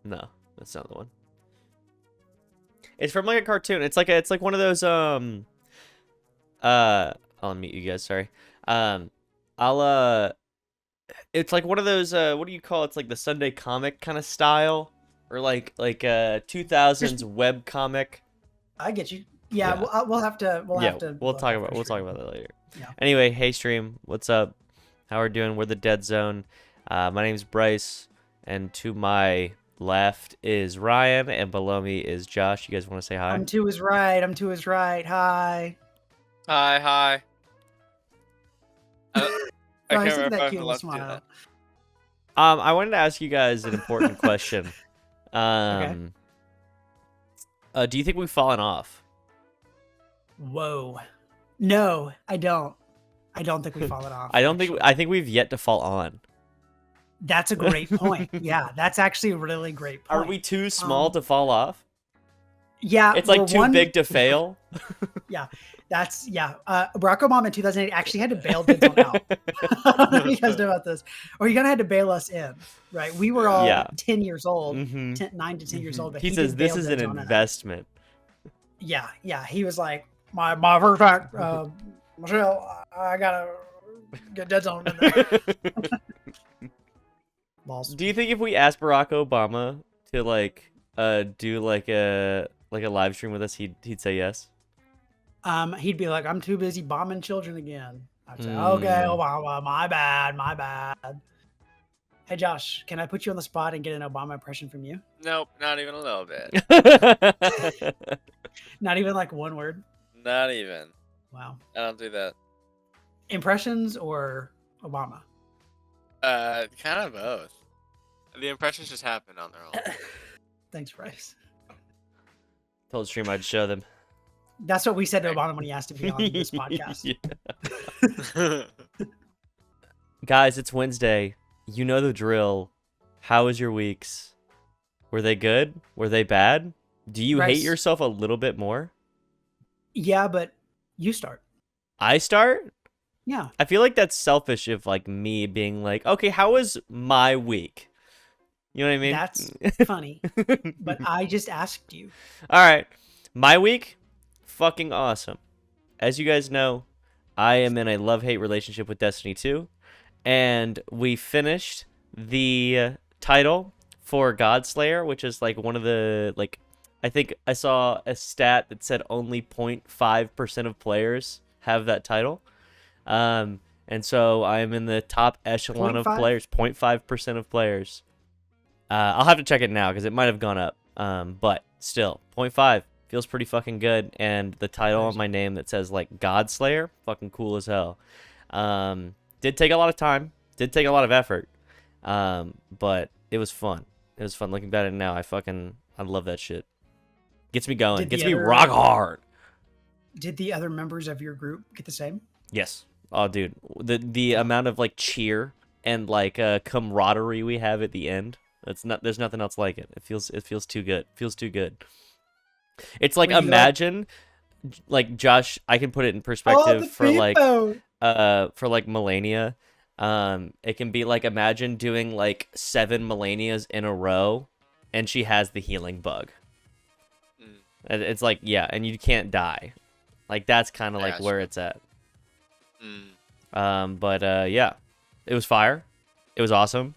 No, that's not the one. It's from like a cartoon. It's like one of those I'll unmute you guys, sorry. I'll it's like one of those what do you call it? It's like the Sunday comic kind of style or like 2000s web comic. I get you. Yeah, Yeah. we'll have to We'll talk about that later. Yeah. Anyway, hey stream, what's up? How are we doing? We're the Dead Zone. My name's Bryce, and to my left is Ryan, and below me is Josh. You guys want to say hi? I'm to his right. Hi. Hi. I Bryce, can't look at remember that if cute I'm little allowed to do smile. that. I wanted to ask you guys an important question. Okay. Do you think we've fallen off? Whoa. No, I don't. I don't think we've fallen off. I think we've yet to fall on. That's a great point. Yeah, that's actually a really great point. Are we too small to fall off? Yeah. It's like too big to fail. Yeah. Barack Obama in 2008 actually had to bail Dead Zone out. I don't know if you guys know about this. Or he kind of had to bail us in, right? We were all 10 years old, 9 to 10 years old. But he says this is an investment. Yeah. He was like, my first act, Michelle, I gotta get Dead Zone in there. Balls. Do you think if we asked Barack Obama to like do like a live stream with us, he'd say yes? He'd be like, I'm too busy bombing children again. I'd say, okay, Obama, my bad. Hey Josh, can I put you on the spot and get an Obama impression from you? Nope, not even a little bit. Not even like one word? Not even. Wow. I don't do that. Impressions or Obama? Kind of both. The impressions just happen on their own. Thanks, Bryce. Told stream I'd show them. That's what we said to Obama when he asked to be on this podcast. Guys, it's Wednesday. You know the drill. How was your weeks? Were they good? Were they bad? Do you hate yourself a little bit more? Yeah, but you start. I start? Yeah. I feel like that's selfish of like me being like, okay, how was my week? You know what I mean? That's funny. But I just asked you. All right. My week, fucking awesome. As you guys know, I am in a love-hate relationship with Destiny 2, and we finished the title for Godslayer, which is like one of the like I think I saw a stat that said only 0.5% of players have that title. And so I'm in the top echelon of players, 0.5% of players. I'll have to check it now because it might have gone up. But still, 0.5 feels pretty fucking good. And the title on my name that says like Godslayer, fucking cool as hell. Did take a lot of time, did take a lot of effort. But it was fun. It was fun looking back at it now. I love that shit. Gets me going. Gets me rock hard. Did the other members of your group get the same? Yes. Oh, dude. The amount of like cheer and like camaraderie we have at the end. There's nothing else like it. It feels too good. Feels too good. It's like imagine like Josh, I can put it in perspective for like Melania. It can be like imagine doing like 7 Melanias in a row and she has the healing bug. It's like, yeah, and you can't die. Like that's kind of like where it's at. Yeah, it was fire. It was awesome.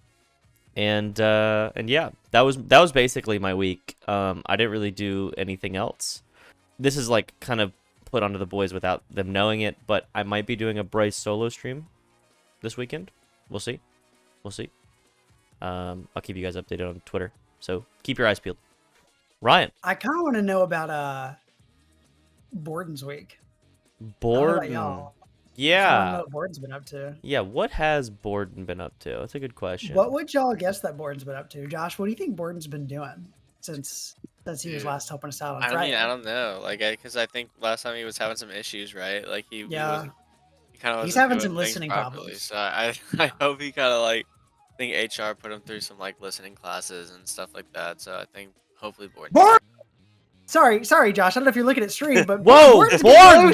And yeah, that was basically my week. I didn't really do anything else. This is like kind of put onto the boys without them knowing it, but I might be doing a Bryce solo stream this weekend. We'll see. I'll keep you guys updated on Twitter. So keep your eyes peeled. Ryan. I kind of want to know about Borden's week. Borden. Yeah. I don't know what Borden's been up to. Yeah, what has Borden been up to? That's a good question. What would y'all guess that Borden's been up to? Josh, what do you think Borden's been doing since he was last helping us out on Friday? I don't know. Like, because I think last time he was having some issues, right? Like he's having some listening problems. So I hope he kind of like, I think HR put him through some like listening classes and stuff like that. So I think hopefully Borden. Sorry, Josh. I don't know if you're looking at stream, but Whoa, Borden's Borden.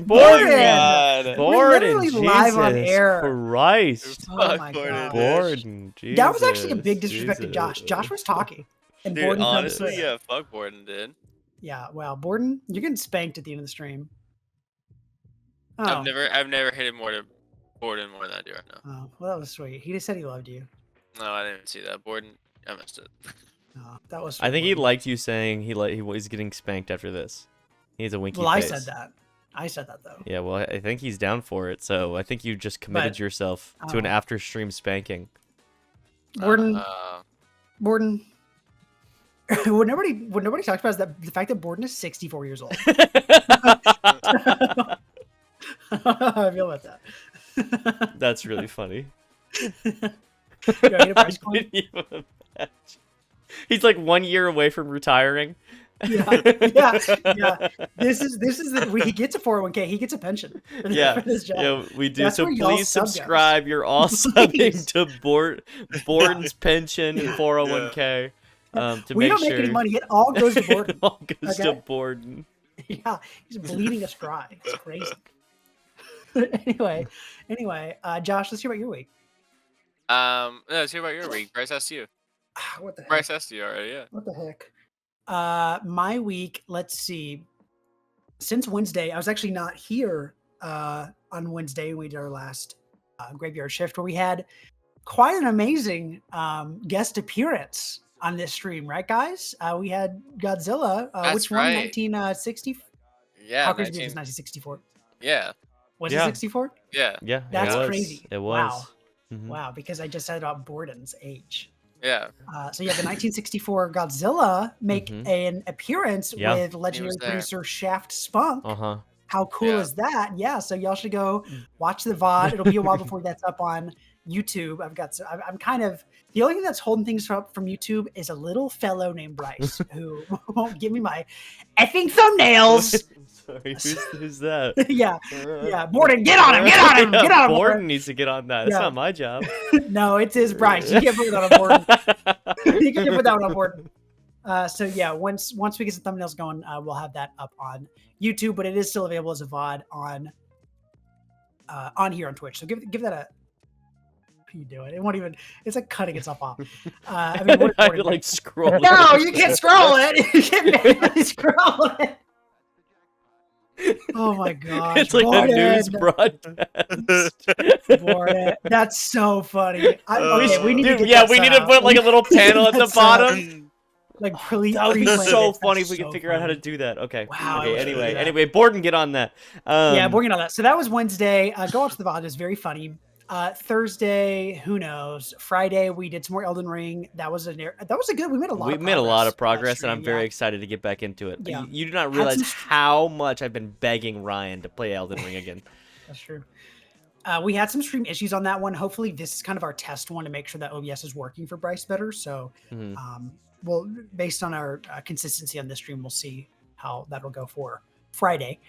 God. We're literally live on Jesus air. Christ. Oh my Borden, god. Borden, Jesus. That was actually a big disrespect to Josh. Josh was talking, and Dude, Borden honestly, yeah, fuck Borden, dude. Yeah, wow, Borden, you're getting spanked at the end of the stream. Oh. I've never hated Borden more than I do right now. Oh, well, that was sweet. He just said he loved you. No, I didn't see that. Borden, I missed it. Oh, that was sweet, I think he Borden. liked you saying he was getting spanked after this. He has a winky Well, face. I said that though. Yeah, well, I think he's down for it. So I think you just committed But, yourself to an after stream spanking. Borden, Borden. what nobody talks about is that the fact that Borden is 64 years old. How I feel about that. That's really funny. Do I get a price coin? Didn't even imagine. He's like 1 year away from retiring. Yeah. This is he gets a 401k. He gets a pension. Yeah, for this job. yeah, we do. That's So where y'all please sub, guys. subscribe. You're all subbing to Borden's pension and 401k. To We make don't make sure any money. It all goes to Borden. it all goes to Okay? Borden. Yeah, he's bleeding us dry. It's crazy. anyway, Josh, let's hear about your week. No, let's hear about your week. Bryce asked you. What the heck? Bryce asked you already, yeah. What the heck? My week, let's see. Since Wednesday, I was actually not here on Wednesday. We did our last graveyard shift where we had quite an amazing guest appearance on this stream, right, guys? We had Godzilla, That's which one? right. 1960? Yeah, How crazy is it 1964? yeah, Was Yeah. it 64? yeah, Yeah, That's it was. crazy. It was. Wow. Mhm. Wow, because I just said about Borden's age. yeah. So yeah, the 1964 Godzilla make Mhm. an appearance Yeah. with legendary there. producer Shaft Spunk. Uh-huh. How cool Yeah. is that? Yeah, so y'all should go watch the VOD. It'll be a while before that's up on YouTube. I'm kind of the only thing that's holding things from YouTube is a little fellow named Bryce who won't give me my effing thumbnails. Sorry, who's that? yeah, Borden, get on him, get on him, get on him. Borden needs to get on that. That's Yeah. not my job. No, it's his Bryce. You can't put that on Borden. You can't put that one on Borden. So yeah, once we get some thumbnails going, we'll have that up on YouTube, but it is still available as a VOD on here on Twitch. So give that a. What are you doing? It won't even. It's like cutting itself off. I mean, I had to like scroll. no, you can't scroll it. You can't manually scroll it. Oh my gosh! It's like Borden. a news broadcast. Borden. That's so funny. We need to Dude, get yeah, that we need set to up. put like a little panel at the That's, bottom. Like pre. That would be pre-planned so it. funny That's if we could so figure out how to funny. do that. Okay. Wow, I Okay. wish we could do that. Anyway, Borden, get on that. Yeah, working on that. So that was Wednesday. Go watch the VOD. It was very funny. Thursday, who knows? Friday, we did some more Elden Ring. That was a good. We made a lot. We of made a lot of on that progress, and I'm stream, very yeah. excited to get back into it. Yeah. You do not Had realize some- how much I've been begging Ryan to play Elden Ring again. That's true. We had some stream issues on that one. Hopefully, this is kind of our test one to make sure that OBS is working for Bryce better. So, Mhm. well, based on our consistency on this stream, we'll see how that'll go for Friday.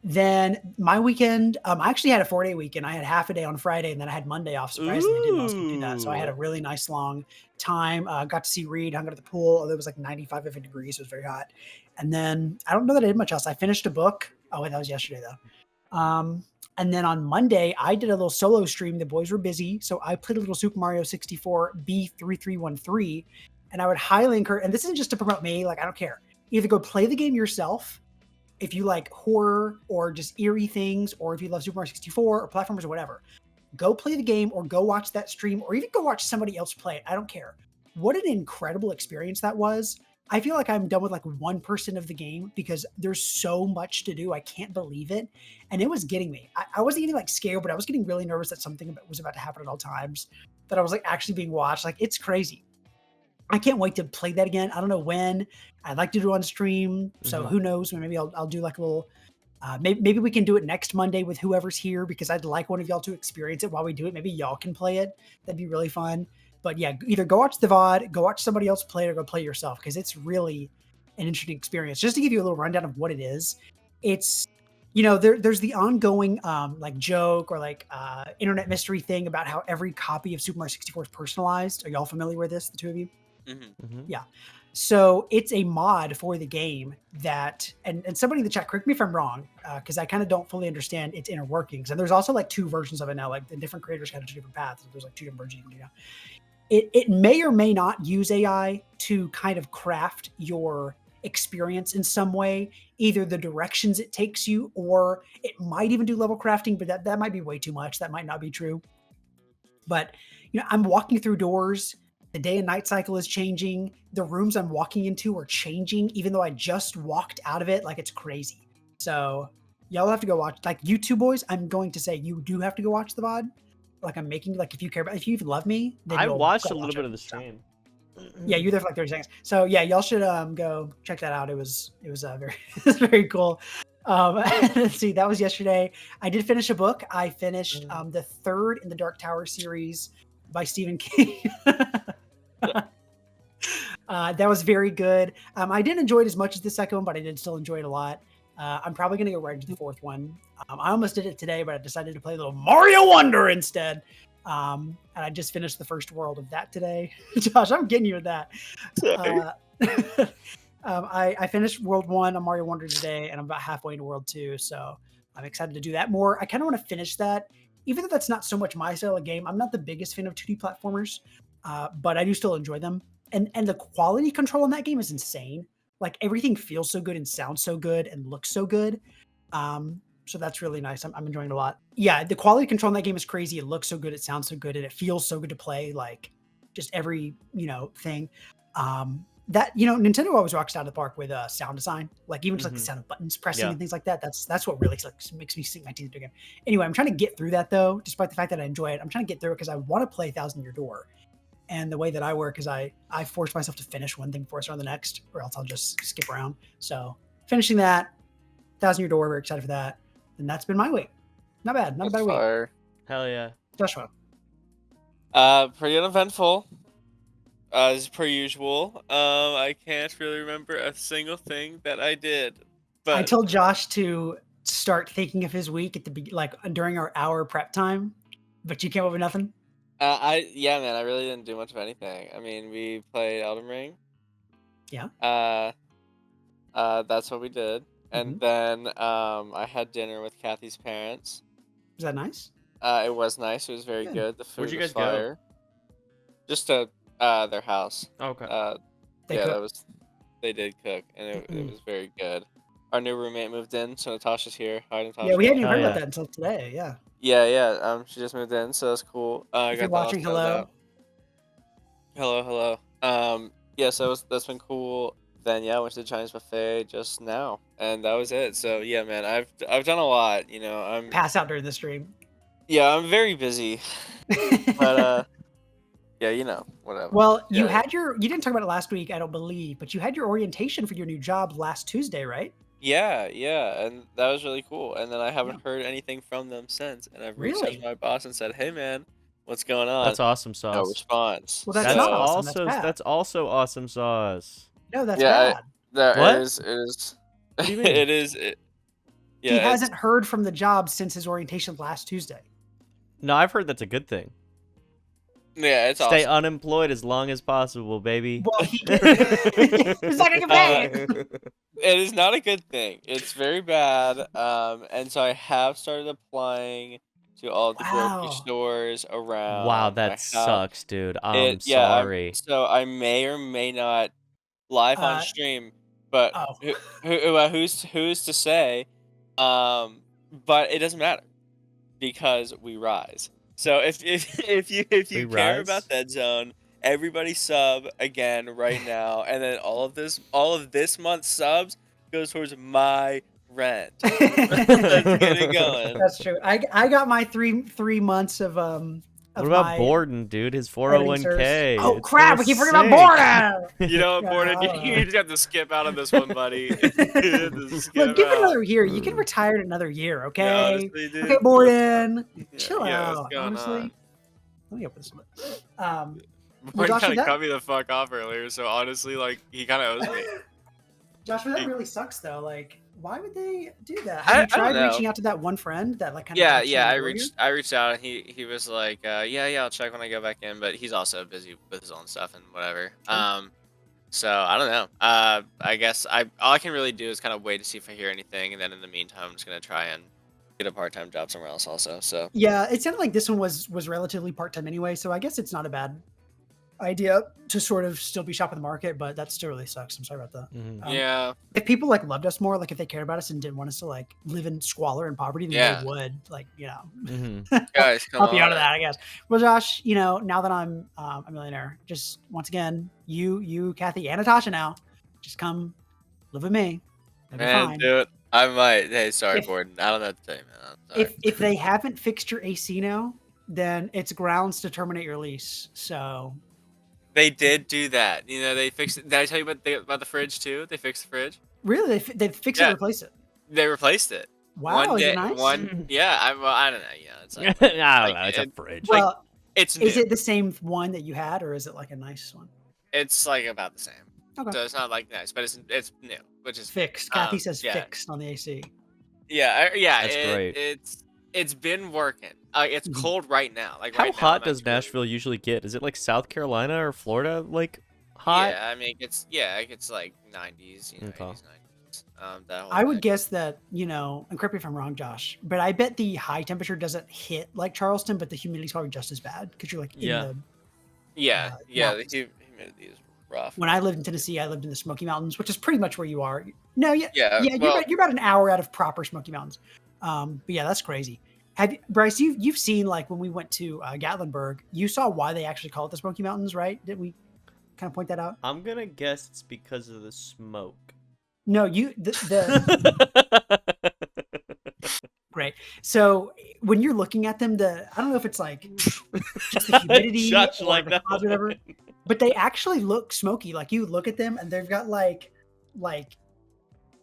Then my weekend, I actually had a 4-day weekend. I had half a day on Friday, and then I had Monday off. Surprisingly, I didn't also do that. So I had a really nice long time. Got to see Reed, hung out at the pool. Although it was like 95 degrees, so it was very hot. And then I don't know that I did much else. I finished a book. Oh, wait, that was yesterday though. And then on Monday, I did a little solo stream. The boys were busy, so I played a little Super Mario 64 B3313, and I would highly encourage. And this isn't just to promote me. Like I don't care. Either go play the game yourself, if you like horror or just eerie things, or if you love Super Mario 64 or platformers or whatever. Go play the game, or go watch that stream, or even go watch somebody else play it. I don't care. What an incredible experience that was. I feel like I'm done with like 1% of the game because there's so much to do. I can't believe it. And it was getting me. I wasn't even like scared, but I was getting really nervous that something was about to happen at all times, that I was like actually being watched. Like it's crazy. I can't wait to play that again. I don't know when. I'd like to do it on stream. So who knows? Maybe I'll do like a little, maybe we can do it next Monday with whoever's here, because I'd like one of y'all to experience it while we do it. Maybe y'all can play it. That'd be really fun. But yeah, either go watch the VOD, go watch somebody else play it, or go play yourself, because it's really an interesting experience. Just to give you a little rundown of what it is, it's, you know, there's the ongoing like joke or like internet mystery thing about how every copy of Super Mario 64 is personalized. Are y'all familiar with this, the two of you? Mm-hmm. Yeah. So it's a mod for the game that, and somebody in the chat, correct me if I'm wrong, because I kind of don't fully understand its inner workings. And there's also like 2 versions of it now, like the different creators kind of 2 different paths. There's like 2 different versions you can do now. It may or may not use AI to kind of craft your experience in some way, either the directions it takes you, or it might even do level crafting, but that might be way too much. That might not be true. But I'm walking through doors. The day and night cycle is changing. The rooms I'm walking into are changing, even though I just walked out of it. Like, it's crazy. So y'all have to go watch. Like, you two boys, I'm going to say you do have to go watch the VOD. Like, I'm making, like, if you care about, if you even love me, then I you'll watched go a little watch bit it. of the stream. Yeah, you were there for like 30 seconds. So yeah, y'all should go check that out. It was very it was very cool. Let's see, that was yesterday. I did finish a book. I finished the 3rd in the Dark Tower series by Stephen King. That was very good. I didn't enjoy it as much as the second one, but I did still enjoy it a lot. I'm probably going to go right into the 4th one. I almost did it today, but I decided to play a little Mario Wonder instead. And I just finished the first world of that today. Josh, I'm getting you with that. I finished World 1 on Mario Wonder today, and I'm about halfway into World 2, so I'm excited to do that more. I kind of want to finish that, even though that's not so much my style of game. I'm not the biggest fan of 2D platformers, but I do still enjoy them. And the quality control in that game is insane. Like, everything feels so good and sounds so good and looks so good. So that's really nice. I'm enjoying it a lot. Yeah, the quality control in that game is crazy. It looks so good, it sounds so good, and it feels so good to play. Like, just every thing. That Nintendo always rocks out of the park with sound design. Like, even just like the sound of buttons pressing and things like that. That's what really like makes me sink my teeth into a game. Anyway, I'm trying to get through that though, despite the fact that I enjoy it. I'm trying to get through it because I want to play Thousand Year Door. And the way that I work is I force myself to finish one thing before I start on the next, or else I'll just skip around. So finishing that, Thousand Year Door, very excited for that. And that's been my week. Not bad. Not a bad week. Hell yeah. Joshua. Pretty uneventful. As per usual. I can't really remember a single thing that I did. But I told Josh to start thinking of his week at during our hour prep time, but you came up with nothing. Yeah, man, I really didn't do much of anything. I mean, we played Elden Ring. Yeah. That's what we did. And then I had dinner with Kathy's parents. Was that nice? It was nice. It was very good. The food Where'd you was guys fire. go? Just to their house. Okay. They did cook, and it was very good. Our new roommate moved in, so Natasha's here. Hi, Natasha. Yeah, we hadn't even heard about that until today. Yeah. Yeah. She just moved in, so that's cool. If you're watching, hello. Hello. Yeah, so that's been cool. Then I went to the Chinese buffet just now, and that was it. So yeah, man, I've done a lot. I'm pass out during the stream. Yeah, I'm very busy, but yeah, whatever. Well, you didn't talk about it last week, I don't believe, but you had your orientation for your new job last Tuesday, right? Yeah, and that was really cool. And then I haven't heard anything from them since, and I've reached out to my boss and said, "Hey, man, what's going on?" That's awesome sauce. No response. Well, that's not awesome. That's also awesome sauce. No, that's bad. What? It is. What do you mean? It is. He hasn't heard from the job since his orientation last Tuesday. No, I've heard that's a good thing. Yeah, it's Stay awesome. unemployed as long as possible, baby. Well, he's not gonna get paid. It is not a good thing. It's very bad. And so I have started applying to all the grocery stores around. Wow, that sucks, dude. I'm sorry. So I may or may not live on stream, but who's to say? But it doesn't matter because we rise. So if you care about that zone, everybody sub again right now, and then all of this month's subs goes towards my rent. Let's get it going. That's true. I got my three months of What about Borden, dude? His 401k. Oh crap! We keep forgetting about Borden. You know what, Borden? You just have to skip out on this one, buddy. Look, give it another year. You can retire in another year, okay? Yeah, honestly, dude. Okay, Borden, chill Yeah, out. Honestly, let me open this one. Borden kind of cut me the fuck off earlier, so honestly, like, he kind of owes me. Joshua, that really sucks, though. Like, why would they do that? Have you tried reaching out to that one friend that like kind of? Yeah. I reached out and he was like, yeah, I'll check when I go back in, but he's also busy with his own stuff and whatever. So I don't know. I guess all I can really do is kind of wait to see if I hear anything, and then in the meantime, I'm just gonna try and get a part-time job somewhere else also. So yeah, it sounded like this one was relatively part-time anyway, so I guess it's not a bad idea to sort of still be shopping the market, but that still really sucks. I'm sorry about that. yeah, If people like loved us more, like if they cared about us and didn't want us to like live in squalor and poverty, then Yeah. they would, like, you know, guys, come help you out on. of that, I guess. Well, Josh, you know, now that I'm a millionaire, just once again, you, Kathy, and Natasha now, just come live with me. That'd be Man, fine. dude, I might. Hey, sorry, If- Borden. I don't know what to tell you, man. I'm sorry. If they haven't fixed your AC now, then it's grounds to terminate your lease. So They did do that. You know, they fixed it. Did I tell you about the fridge too? They fixed the fridge. really, they fix it, Yeah. or replace it. They replaced it. Wow, is it nice? Yeah. I don't know. Yeah, it's like I don't know. It's a fridge. Well, it's new. is it the same one that you had, or is it like a nice one? It's like about the same. Okay. So it's not like nice, but it's new, which is Fixed. Kathy says yeah. fixed on the AC. Yeah, yeah. That's great. It's been working. It's cold right now. Like how right now, hot does Nashville usually get? Is it like South Carolina or Florida? Like hot? Yeah, I mean it gets like 90s, you know, Okay. 80s, 90s. That whole I would thing. guess that, you know, and correct me if I'm wrong, Josh, but I bet the high temperature doesn't hit like Charleston, but the humidity's probably just as bad because you're like in Yeah. the Yeah, the mountains. humidity is rough. When I lived in Tennessee, I lived in the Smoky Mountains, which is pretty much where you are. No, yeah, Yeah, you're about an hour out of proper Smoky Mountains. But yeah, that's crazy. Bryce, you've seen, like, when we went to Gatlinburg, you saw why they actually call it the Smoky Mountains, right? Did we kind of point that out? I'm gonna guess it's because of the smoke. No, great. So when you're looking at them, I don't know if it's like just the humidity Josh or like the that clouds or whatever, but they actually look smoky. Like, you look at them and they've got like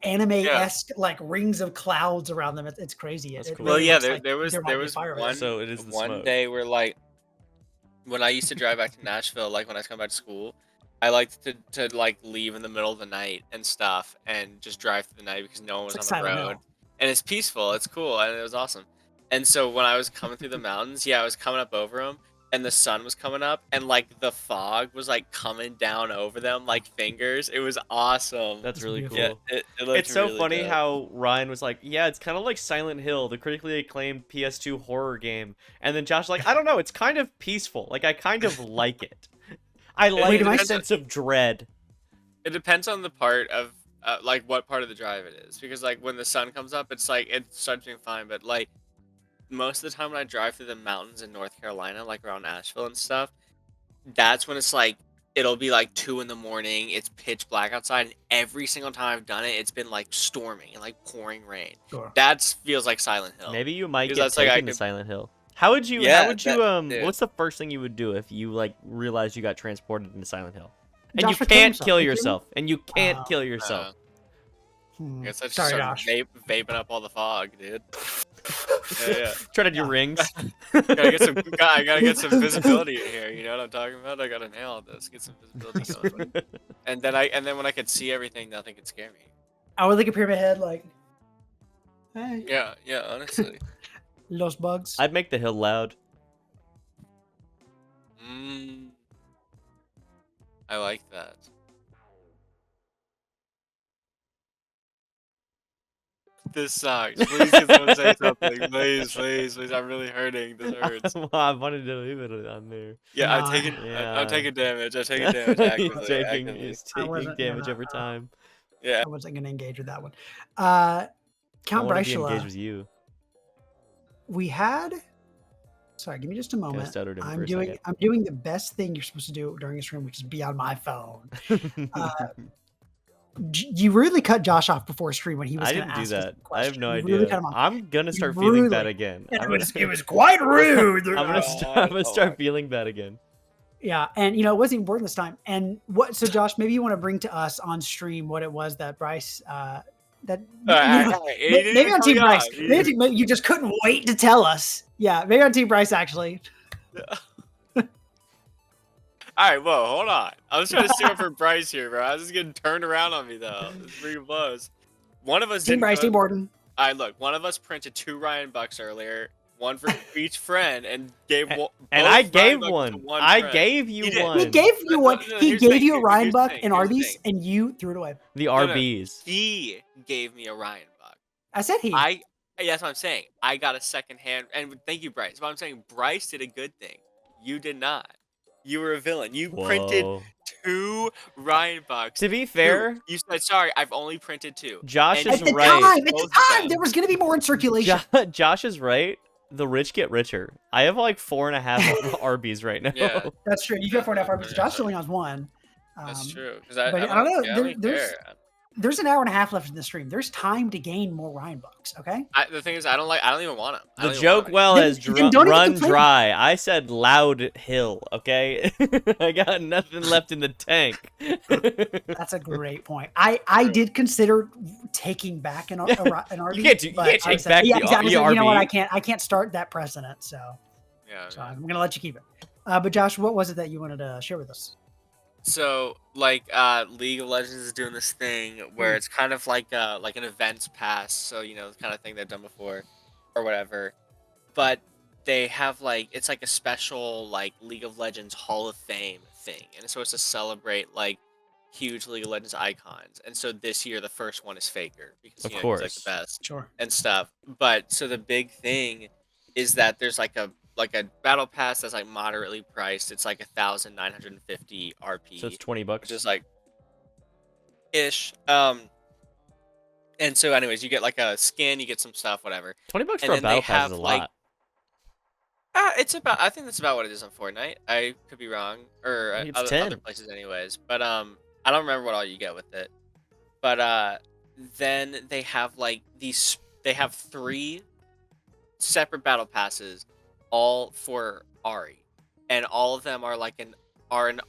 anime-esque like rings of clouds around them. It's crazy. That's cool. Well, really yeah, looks like there was might be a fire one. So it is the one smoke. day where, like, when I used to drive back to Nashville, like when I come back to school, I liked to like leave in the middle of the night and stuff, and just drive through the night because no one was It's on like the Silent road, Hill. and it's peaceful, it's cool, and it was awesome. And so when I was coming through the mountains, yeah, I was coming up over them, and the sun was coming up, and like the fog was like coming down over them like fingers. It was awesome. That's really cool. Yeah, it looked It's so really funny dope. how Ryan was like, yeah, it's kind of like Silent Hill, the critically acclaimed PS2 horror game. And then Josh was like, I don't know, it's kind of peaceful. Like, I kind of like it. I like the sense of dread. It depends on the part of, like, what part of the drive it is. Because, like, when the sun comes up, it's like, it starts being fine. But, like, most of the time when I drive through the mountains in North Carolina, like around Asheville and stuff, that's when it's like, it'll be like 2 in the morning, it's pitch black outside, and every single time I've done it, it's been like storming and like pouring rain. Sure. That feels like Silent Hill. Maybe you might get Because that's taken like to Silent Hill. How would you, dude. what's the first thing you would do if you, like, realized you got transported into Silent Hill? And Josh you would kill can't himself. kill You kidding me? yourself. And you can't kill yourself. I guess I just Sorry, start Josh. vaping up all the fog, dude. Yeah. Try to do rings. I gotta get some visibility in here. You know what I'm talking about? I gotta nail this. Get some visibility going. and then when I could see everything, nothing could scare me. I would look at Pyramid Head like, hey, Yeah. Honestly. Los bugs. I'd make the hill loud. I like that. This sucks. Please, get someone to say something. Please. I'm really hurting. This hurts. Well, I wanted to leave it on there. Yeah, Nah. I'm taking. Yeah. I'm taking damage. I'm taking damage. He's taking wasn't damage gonna, every time. Yeah. I wasn't going to engage with that one. I Count want to be engaged Brishula, with you. we had. Sorry, give me just a Kinda moment. stuttered him for I'm a doing. second. I'm doing the best thing you're supposed to do during a stream, which is be on my phone. You really cut Josh off before stream when he was I going to didn't do ask that. us a I have question. no You idea. really cut him off. I'm gonna start You feeling really- bad again. And it was quite rude. I'm gonna start feeling bad again. Yeah, and it wasn't even Borden this time. And what? So Josh, maybe you want to bring to us on stream what it was that Bryce maybe on Team Bryce. Maybe you just couldn't wait to tell us. Yeah, maybe on Team Bryce actually. All right, whoa, hold on. I was trying to steer up for Bryce here, bro. I was just getting turned around on me though. It's pretty close. One of us Team didn't. Bryce, Team Borden. All right, look. One of us printed 2 Ryan Bucks earlier. one for each friend, and gave And both I Ryan gave Bucks to one. one I friend. gave you He did. one. He gave you one. No, He here's the gave thing, you a Ryan here's the Buck thing, and here's the Arby's, thing. and you threw it away. The No, Arby's. he gave me a Ryan Buck. I said he. That's what I'm saying. I got a second hand, and thank you, Bryce. But I'm saying Bryce did a good thing. You did not. You were a villain. You printed Whoa. 2 Ryan Bucks. To be fair, you said sorry. I've only printed 2. Josh And is At the right. time, there was going to be more in circulation. Josh is right. The rich get richer. I have like 4.5 Arby's right now. Yeah. That's true. You got 4.5 Arby's. Josh only has one. That's true. But I don't know. Yeah, I don't care. There's an hour and a half left in the stream. There's time to gain more Ryan Bucks. Okay. The thing is, I don't even want them. The joke well has run dry. I said loud hill. Okay, I got nothing left in the tank. That's a great point. I did consider taking back an Arby's. You can't take back the You know what? RB. I can't start that precedent. So I'm gonna let you keep it. But Josh, what was it that you wanted to share with us? So, League of Legends is doing this thing where it's kind of like an events pass, so the kind of thing they've done before, or whatever. But they have it's like a special League of Legends Hall of Fame thing, and it's supposed to celebrate huge League of Legends icons. And so this year the first one is Faker because of he's course the best, sure, and stuff. But so the big thing is that there's a battle pass that's moderately priced. It's 1,950 RP. So it's $20. Which is ish. And so anyways, you get a skin, you get some stuff, whatever. $20 and for a battle pass is a lot. I think that's about what it is on Fortnite. I could be wrong, or other places anyways. But I don't remember what all you get with it. But then they have they have 3 separate battle passes, all for Ahri, and all of them are an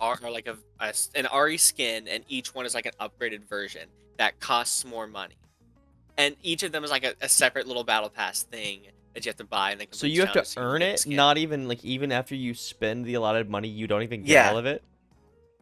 Ahri skin, and each one is an upgraded version that costs more money, and each of them is a separate little battle pass thing that you have to buy, and so you have to earn it. Not even even after you spend the allotted money, you don't even get all of it.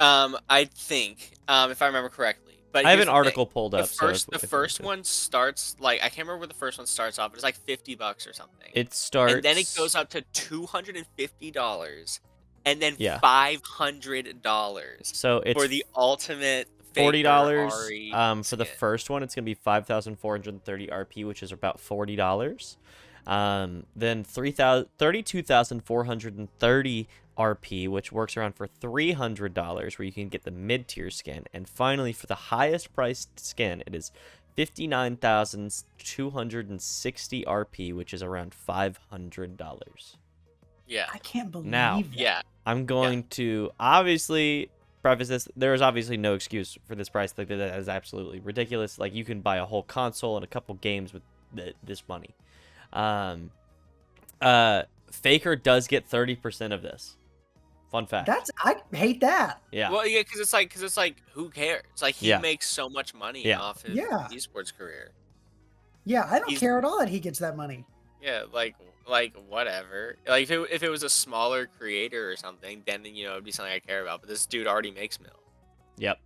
I think if I remember correctly. But I have an article pulled up. The first one starts I can't remember where the first one starts off, but it's $50 or something. It starts, and then it goes up to $250, and then $500. So it's for the ultimate $40. For the first one, it's gonna be 5,430 RP, which is about $40. Then 32,430 RP, which works around for $300, where you can get the mid-tier skin. And finally, for the highest priced skin, it is 59,260 RP, which is around $500. Yeah, I can't believe now. That. Yeah, I'm going to obviously preface this. There is obviously no excuse for this price. That is absolutely ridiculous. You can buy a whole console and a couple games with this money. Faker does get 30% of this. Fun fact. I hate that. Yeah. Well, yeah, because it's who cares? He makes so much money off his esports career. Yeah, I don't care at all that he gets that money. Yeah, whatever. If it was a smaller creator or something, then it'd be something I care about. But this dude already makes mil. Yep.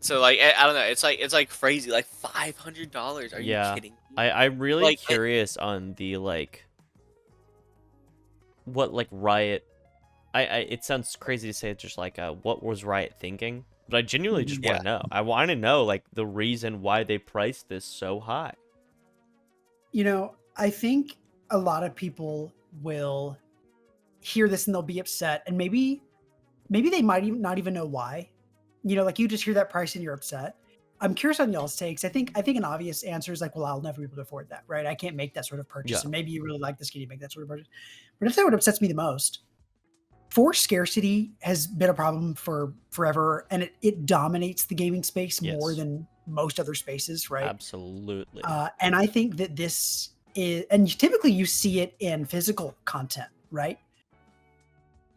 So I don't know. It's crazy. $500. Are you kidding me? I'm really curious on the what Riot. It sounds crazy to say it's just what was Riot thinking, but I genuinely just want to know. I want to know the reason why they priced this so high. I think a lot of people will hear this and they'll be upset, and maybe they might not even know why. You just hear that price and you're upset. I'm curious on y'all's takes. I think an obvious answer is well, I'll never be able to afford that, right? I can't make that sort of purchase. Yeah. And maybe you really like this, can you make that sort of purchase? But I'll tell you what upsets me the most. Forced scarcity has been a problem for forever, and it dominates the gaming space more than most other spaces, right? Absolutely. And I think that this is, and typically you see it in physical content, right?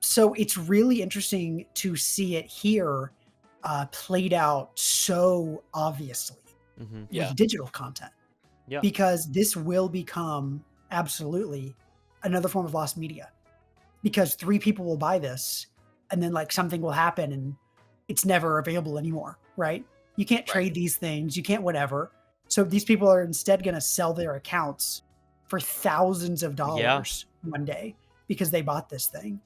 So it's really interesting to see it here played out so obviously with digital content. Yeah. Because this will become absolutely another form of lost media. Because 3 people will buy this and then something will happen and it's never available anymore, right? You can't trade these things, you can't whatever. So these people are instead going to sell their accounts for thousands of dollars one day because they bought this thing.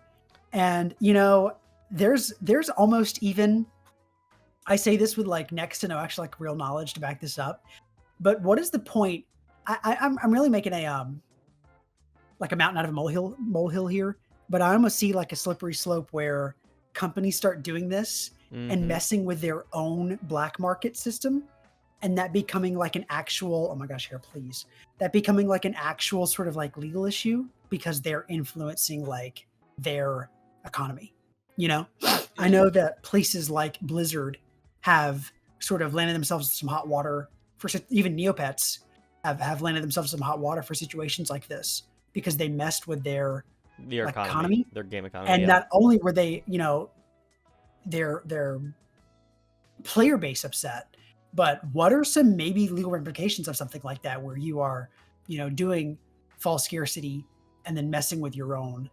And, you know, there's almost even, I say this with like next to no actual like real knowledge to back this up, but what is the point? I'm really making a like a mountain out of a molehill here, but I almost see like a slippery slope where companies start doing this and messing with their own black market system, and that becoming like an actual, oh my gosh, here, please, that becoming like an actual sort of like legal issue because they're influencing like their economy. You know, I know that places like Blizzard have sort of landed themselves in some hot water for even Neopets have landed themselves in some hot water for situations like this because they messed with their like, economy, their game economy. And not only were they, you know, their player base upset, but what are some maybe legal implications of something like that where you are, you know, doing false scarcity and then messing with your own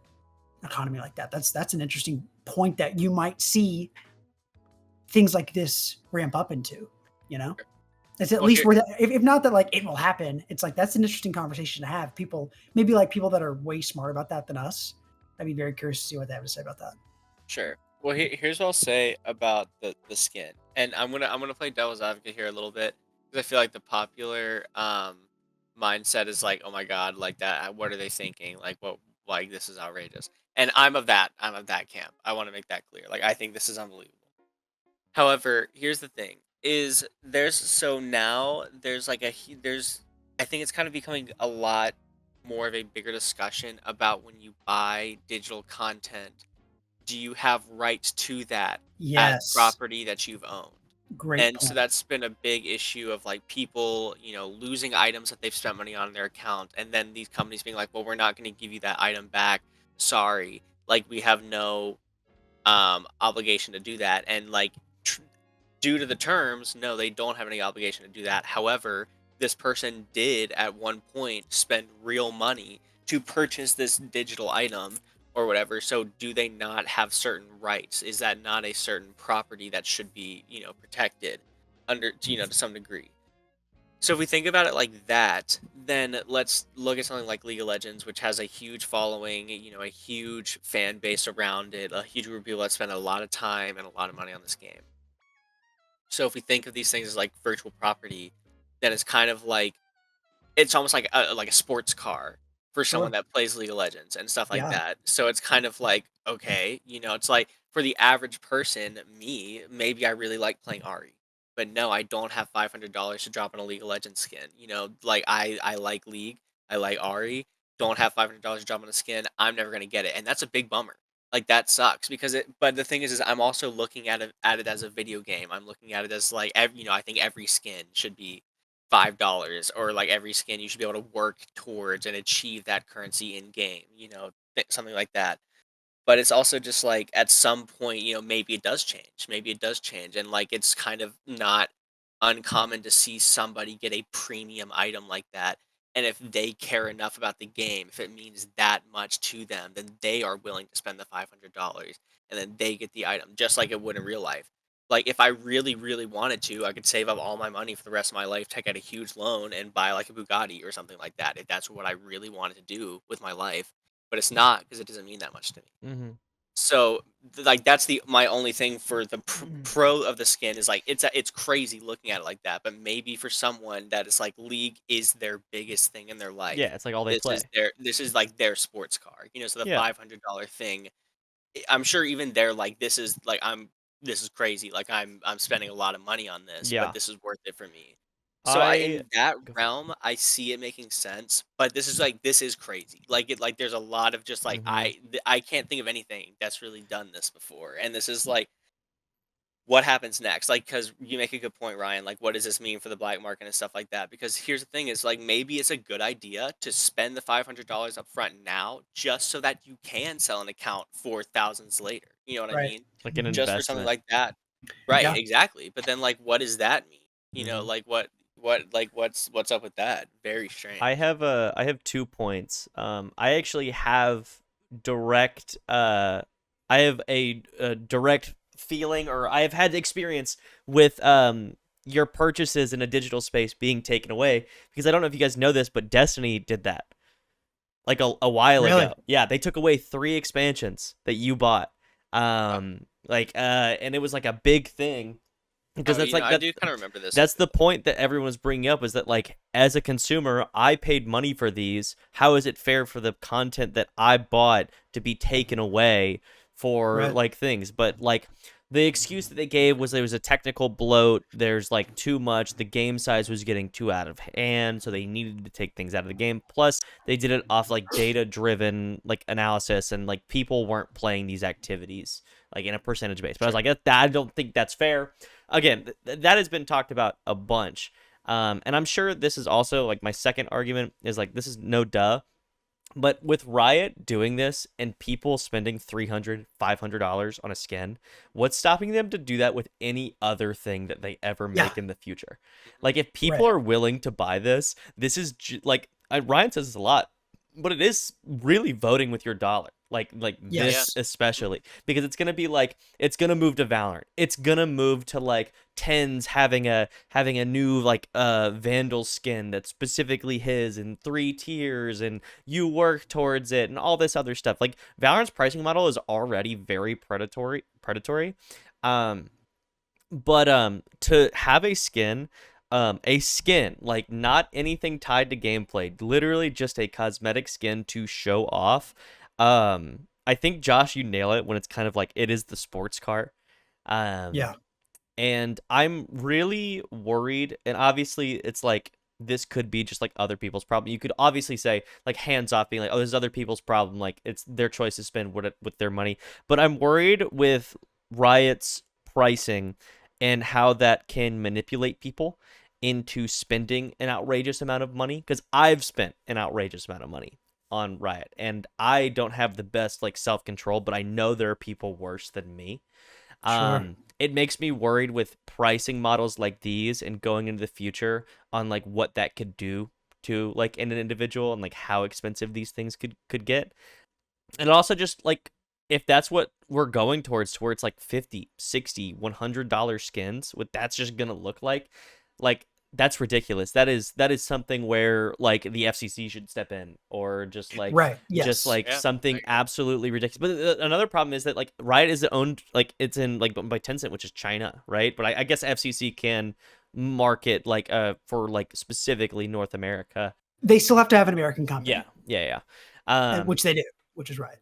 economy like that? That's an interesting point that you might see things like this ramp up into, you know? It's at least where that, if not that like it will happen, it's like that's an interesting conversation to have. People maybe like people that are way smarter about that than us. I'd be very curious to see what they have to say about that. Sure. Well, here's what I'll say about the skin, and I'm gonna play devil's advocate here a little bit because I feel like the popular mindset is like, oh my god, like that. What are they thinking? Like what? Like this is outrageous. And I'm of that camp. I want to make that clear. Like I think this is unbelievable. However, here's the thing: is now there's like there's I think it's kind of becoming a lot more of a bigger discussion about when you buy digital content, do you have rights to that as property that you've owned? Great And point. so that's been a big issue of like people, losing items that they've spent money on their account, and then these companies being like, "Well, we're not going to give you that item back. Sorry, like we have no obligation to do that." And like due to the terms, no, they don't have any obligation to do that. However, this person did at one point spend real money to purchase this digital item or whatever. So do they not have certain rights? Is that not a certain property that should be, protected under, to some degree? So if we think about it like that, then let's look at something like League of Legends, which has a huge following, a huge fan base around it, a huge group of people that spend a lot of time and a lot of money on this game. So if we think of these things as like virtual property, then it's kind of like it's almost like a sports car for someone that plays League of Legends and stuff like that. So it's kind of like, okay, it's like for the average person, me, maybe I really like playing Ahri, but no, I don't have $500 to drop on a League of Legends skin. Like I like League, I like Ahri, don't have $500 to drop on a skin. I'm never gonna get it, and that's a big bummer. Like that sucks because but the thing is I'm also looking at it as a video game. I'm looking at it as like I think every skin should be $5, or like every skin you should be able to work towards and achieve that currency in game, something like that. But it's also just like at some point, maybe it does change. Maybe it does change. And like it's kind of not uncommon to see somebody get a premium item like that. And if they care enough about the game, if it means that much to them, then they are willing to spend the $500 and then they get the item, just like it would in real life. Like if I really, really wanted to, I could save up all my money for the rest of my life, take out a huge loan, and buy like a Bugatti or something like that, if that's what I really wanted to do with my life. But it's not because it doesn't mean that much to me. So like that's my only thing for the pro of the skin is like it's crazy looking at it like that. But maybe for someone that is like League is their biggest thing in their life. Yeah, it's like all they play. This is like their sports car. So the $500 thing, I'm sure even they're like, this is crazy. Like I'm spending a lot of money on this, but this is worth it for me. So in that realm, I see it making sense, but this is crazy. Like there's a lot of just like I can't think of anything that's really done this before, and this is like what happens next? Like, because you make a good point, Ryan. Like, what does this mean for the black market and stuff like that? Because here's the thing: is like maybe it's a good idea to spend the $500 up front now, just so that you can sell an account for thousands later. You know what I mean? Like an just investment for something like that, right? Yeah. Exactly. But then, like, what does that mean? Like what's up with that? Very strange. I have 2 points. I actually have direct I have a direct feeling, or I have had experience with your purchases in a digital space being taken away, because I don't know if you guys know this, but Destiny did that. like a while Really? ago. Yeah, they took away 3 expansions that you bought. And it was like a big thing because that's like I do kind of remember this. That's the point that everyone was bringing up, is that like as a consumer, I paid money for these. How is it fair for the content that I bought to be taken away for like things? But like the excuse that they gave was there was a technical bloat. There's like too much. The game size was getting too out of hand, so they needed to take things out of the game. Plus, they did it off like data-driven like analysis, and like people weren't playing these activities like in a percentage base. But I was like, I don't think that's fair. Again, that has been talked about a bunch. And I'm sure this is also like my second argument is like this is no duh. But with Riot doing this and people spending $300, $500 on a skin, what's stopping them to do that with any other thing that they ever make in the future? Like if people are willing to buy this, this is like Ryan says this a lot, but it is really voting with your dollar. Like this especially, because it's gonna be like it's gonna move to Valorant. It's gonna move to like Tens having a new like Vandal skin that's specifically his in 3 tiers, and you work towards it and all this other stuff. Like Valorant's pricing model is already very predatory. But to have a skin like not anything tied to gameplay, literally just a cosmetic skin to show off. I think Josh, you nail it when it's kind of like it is the sports car. And I'm really worried, and obviously it's like this could be just like other people's problem. You could obviously say like hands off, being like, oh, this is other people's problem, like it's their choice to spend with their money. But I'm worried with Riot's pricing and how that can manipulate people into spending an outrageous amount of money, because I've spent an outrageous amount of money on Riot, and I don't have the best like self-control, but I know there are people worse than me. It makes me worried with pricing models like these and going into the future on like what that could do to like an individual and like how expensive these things could get. And also just like if that's what we're going towards where it's like $50, $60, $100 skins, what that's just gonna look like that's ridiculous. That is something where like the FCC should step in, or just like something absolutely ridiculous. But another problem is that like Riot is owned, like it's in like by Tencent, which is China, right? But I guess FCC can market like for like specifically North America. They still have to have an American company. Yeah. Which they do, which is right.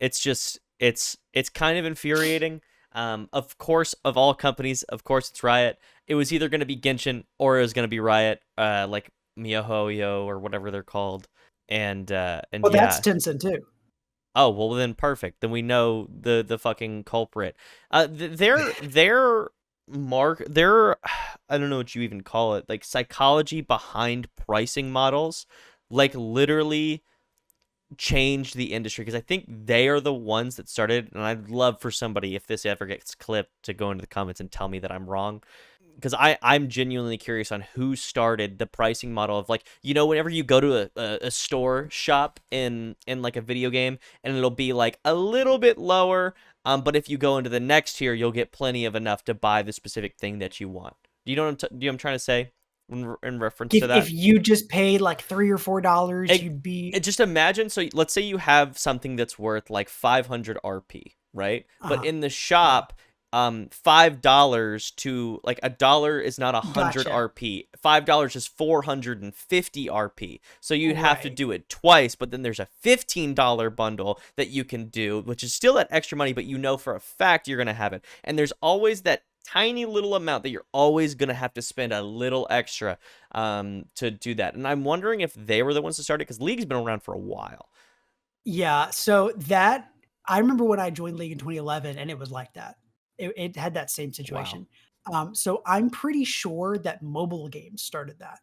It's just it's kind of infuriating. Of course, of all companies, of course it's Riot. It was either going to be Genshin or it was going to be Riot, like MiHoYo or whatever they're called. And that's Tencent too. Oh, well then perfect. Then we know the fucking culprit. Their I don't know what you even call it, like psychology behind pricing models, like literally changed the industry, because I think they are the ones that started, and I'd love for somebody, if this ever gets clipped, to go into the comments and tell me that I'm wrong, because I'm genuinely curious on who started the pricing model of like, you know, whenever you go to a store shop in like a video game, and it'll be like a little bit lower, but if you go into the next tier, you'll get plenty of enough to buy the specific thing that you want. Do you know what I'm trying to say? In reference to that, if you just paid like $3 or $4, you'd be just imagine. So let's say you have something that's worth like 500 RP, right? But in the shop, $5 to like $1 is not 100 RP. $5 is 450 RP. So you'd have to do it twice. But then there's a $15 bundle that you can do, which is still that extra money, but you know for a fact you're gonna have it. And there's always that tiny little amount that you're always going to have to spend a little extra to do that. And I'm wondering if they were the ones to start it, because League's been around for a while. Yeah, so that I remember when I joined League in 2011, and it was like that. It had that same situation. Wow. So I'm pretty sure that mobile games started that.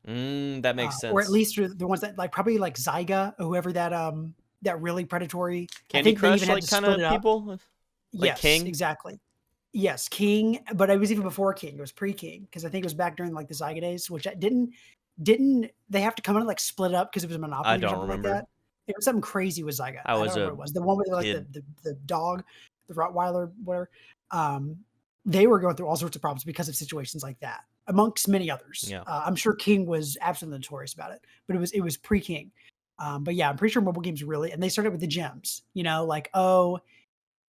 That makes sense. Or at least the ones that like probably like Zyga or whoever that really predatory. Candy Crush, like kind of people. Like yes, King? Exactly. Yes, King, but it was even before King. It was pre-King, because I think it was back during like the Zyga days, which didn't they have to come in and like split up because it was a monopoly? I don't remember. Like that? It was something crazy with Zyga. I don't remember what it was. The one with like the dog, the Rottweiler, whatever. They were going through all sorts of problems because of situations like that, amongst many others. Yeah. I'm sure King was absolutely notorious about it, but it was pre-King. But yeah, I'm pretty sure mobile games really, and they started with the gems, like, oh,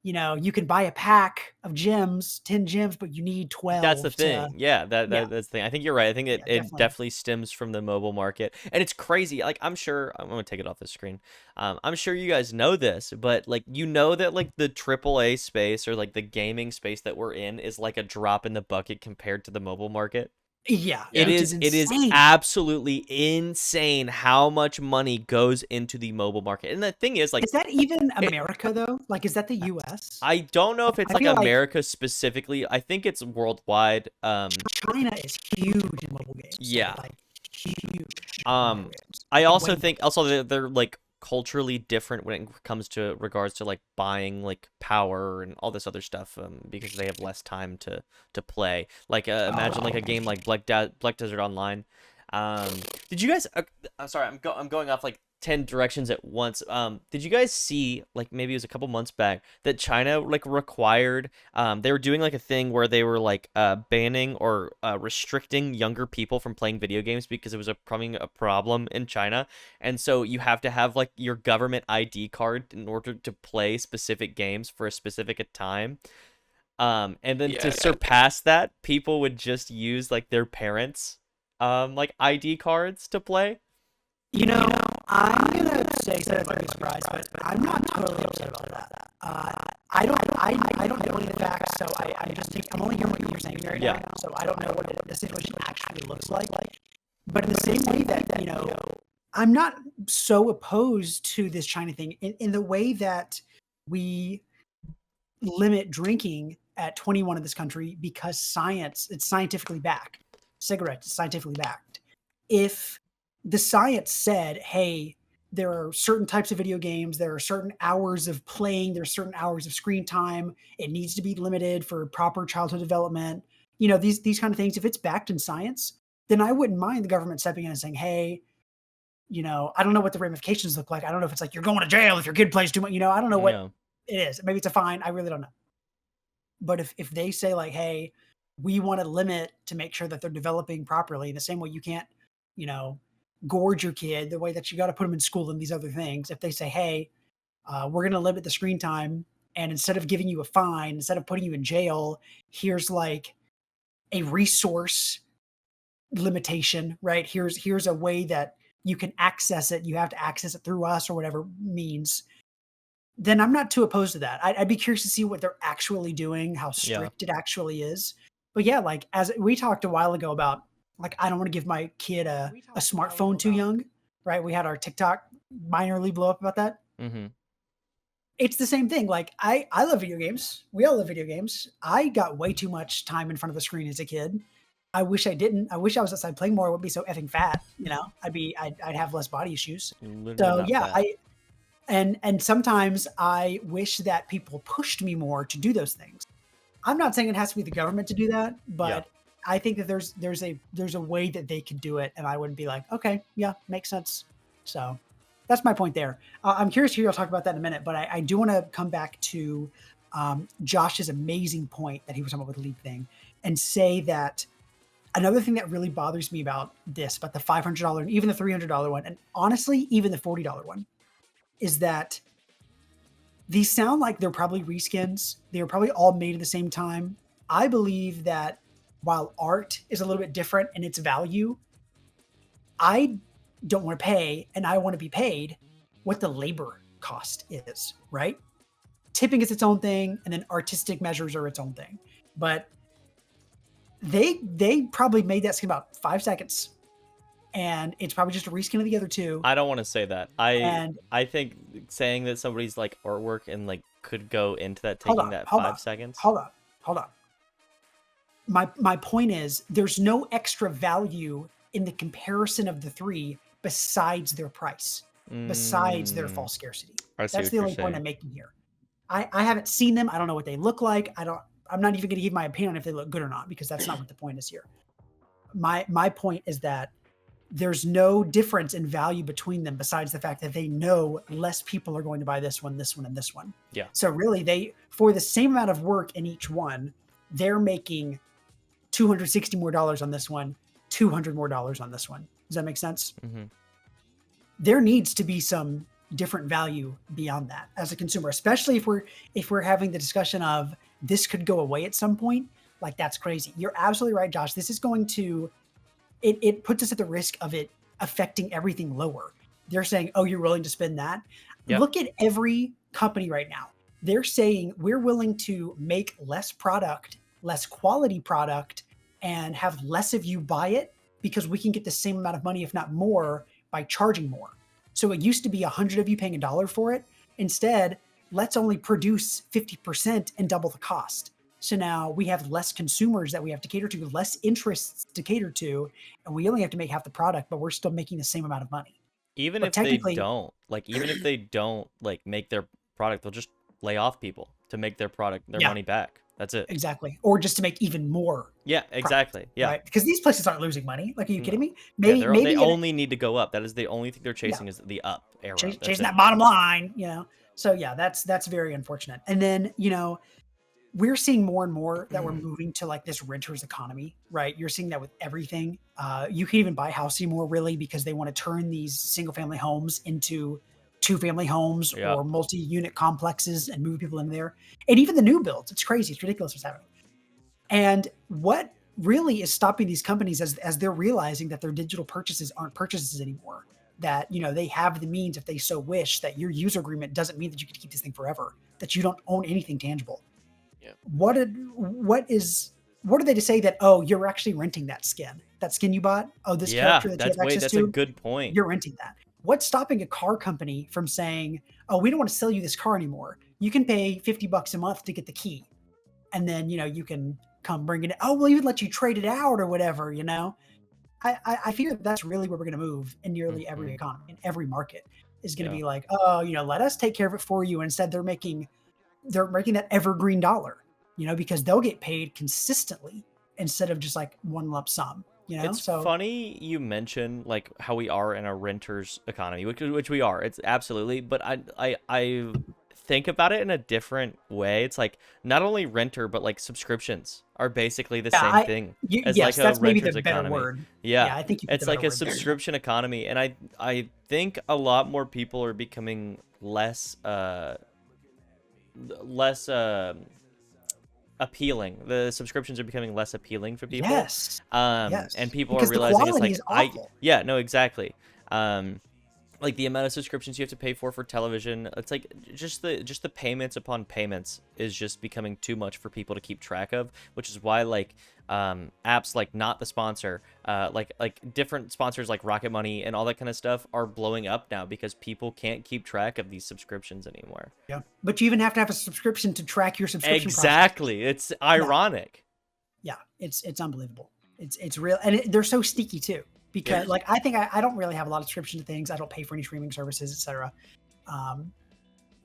you can buy a pack of gems, 10 gems, but you need That's the 12 to, thing. Yeah, yeah, that's the thing. I think you're right. I think yeah, it definitely. definitely stems from the mobile market. And it's crazy. Like I'm sure I'm gonna take it off the screen. I'm sure you guys know this, but like that like the AAA space or like the gaming space that we're in is like a drop in the bucket compared to the mobile market. Yeah, Yeah. which is It is insane. absolutely insane how much money goes into the mobile market. And the thing is like Is that even it, America though? Like, is that the US? I don't know if it's I like feel like America specifically. I think it's worldwide. China is huge in mobile games. Yeah. Like huge in mobile Um, games. I Like also way think more. they're like culturally different when it comes to regards to like buying like power and all this other stuff because they have less time to play. Like imagine like a game like Black Desert Online. Did you guys I'm sorry, I'm going off like 10 directions at once. Did you guys see like maybe it was a couple months back that China like required they were doing like a thing where they were like banning or restricting younger people from playing video games because it was becoming a problem in China, and so you have to have like your government ID card in order to play specific games for a specific time. And then to Yeah. surpass that, people would just use like their parents like ID cards to play. You know, I'm gonna say something that might be surprised, but I'm not totally upset about that. I don't know any of the facts, so I'm only hearing what you're saying right Yeah. now, so I don't know what the situation actually looks like. But in the same way that, I'm not so opposed to this China thing in the way that we limit drinking at 21 in this country because it's scientifically backed. Cigarettes is scientifically backed. If the science said, hey, there are certain types of video games, there are certain hours of playing, there are certain hours of screen time, it needs to be limited for proper childhood development, these kind of things, if it's backed in science, then I wouldn't mind the government stepping in and saying, hey, I don't know what the ramifications look like. I don't know if it's like you're going to jail if your kid plays too much. I don't know what Yeah. it is. Maybe it's a fine. I really don't know. But if they say like, hey, we want to limit to make sure that they're developing properly, the same way you can't, you know, gorge your kid, the way that you got to put them in school and these other things. If they say, hey, we're going to limit the screen time, and instead of giving you a fine, instead of putting you in jail, here's like a resource limitation, right? Here's a way that you can access it. You have to access it through us or whatever means. Then I'm not too opposed to that. I'd be curious to see what they're actually doing, how Yeah. strict it actually is. But yeah, like as we talked a while ago about, like, I don't want to give my kid a smartphone too young, right? We had our TikTok minorly blow up about that. Mm-hmm. It's the same thing. Like I love video games. We all love video games. I got way too much time in front of the screen as a kid. I wish I didn't. I wish I was outside playing more. I wouldn't be so effing fat. I'd have less body issues. Literally So not yeah, fat. and sometimes I wish that people pushed me more to do those things. I'm not saying it has to be the government to do that, but Yeah. I think that there's a way that they could do it, and I wouldn't be like, okay, yeah, makes sense. So that's my point there. I'm curious to hear y'all talk about that in a minute, but I do want to come back to Josh's amazing point that he was talking about with the league thing, and say that another thing that really bothers me about this, about the $500 and even the $300 one, and honestly, even the $40 one, is that these sound like they're probably reskins. They were probably all made at the same time. I believe that while art is a little bit different in its value, I don't want to pay, and I want to be paid what the labor cost is, right? Tipping is its own thing, and then artistic measures are its own thing. But they probably made that skin about 5 seconds, and it's probably just a reskin of the other two. I don't want to say that. I think saying that somebody's like artwork and like could go into that taking that 5 seconds. Hold on. My point is there's no extra value in the comparison of the three besides their price, besides their false scarcity. That's the only point I'm making here. I haven't seen them. I don't know what they look like. I'm not even going to give my opinion on if they look good or not, because that's not what the point is here. My point is that there's no difference in value between them besides the fact that they know less people are going to buy this one, and this one. Yeah. So really, for the same amount of work in each one, they're making $260 more on this one, $200 more on this one. Does that make sense? Mm-hmm. there needs to be some different value beyond that as a consumer, especially if we're having the discussion of this could go away at some point. Like, that's crazy. You're absolutely right, Josh. This is going to it puts us at the risk of it affecting everything lower. They're saying, oh, you're willing to spend that? Yep. Look at every company right now. They're saying we're willing to make less product, less quality product, and have less of you buy it because we can get the same amount of money, if not more, by charging more. So it used to be 100 of you paying $1 for it. Instead, let's only produce 50% and double the cost. So now we have less consumers that we have to cater to, less interests to cater to, and we only have to make half the product, but we're still making the same amount of money. Even if they don't, like make their product, they'll just lay off people to make their product, their money back. That's it. Exactly. Or just to make even more. Yeah, exactly. Product, yeah. Right? Because these places aren't losing money. Like, are you kidding me? Maybe they only need to go up. That is the only thing they're chasing is the up arrow. Chasing that bottom line, So yeah, that's very unfortunate. And then, we're seeing more and more that we're moving to like this renter's economy, right? You're seeing that with everything. You can even buy a house anymore, really, because they want to turn these single family homes into 2-family homes or multi-unit complexes and move people in there. And even the new builds, it's crazy. It's ridiculous what's happening. And what really is stopping these companies as they're realizing that their digital purchases aren't purchases anymore, that, they have the means, if they so wish, that your user agreement doesn't mean that you can keep this thing forever, that you don't own anything tangible. Yeah. What are they to say that, oh, you're actually renting that skin you bought? Oh, this character that you have access to? That's a good point. You're renting that. What's stopping a car company from saying, oh, we don't want to sell you this car anymore. You can pay $50 a month to get the key. And then, you can come bring it. Oh, we'll even let you trade it out or whatever, I feel that's really where we're going to move in nearly every economy, in every market is going to be like, oh, let us take care of it for you. Instead, they're making that evergreen dollar, because they'll get paid consistently instead of just like one lump sum. It's funny you mention like how we are in a renter's economy, which we are. It's absolutely, but I think about it in a different way. It's like not only renter, but like subscriptions are basically the same thing as like a renter's economy. Word. Yeah, I think it's like a subscription economy, and I think a lot more people are becoming less appealing. The subscriptions are becoming less appealing for people. Yes. And people because are realizing the quality is awful. Exactly. Like the amount of subscriptions you have to pay for television, it's like just the payments upon payments is just becoming too much for people to keep track of, which is why like apps like not the sponsor, like different sponsors like Rocket Money and all that kind of stuff are blowing up now because people can't keep track of these subscriptions anymore. Yeah, but you even have to have a subscription to track your subscription. Exactly, it's ironic. Yeah, it's unbelievable. It's real, and they're so sneaky too. Because like I think I don't really have a lot of subscription to things. I don't pay for any streaming services, etc.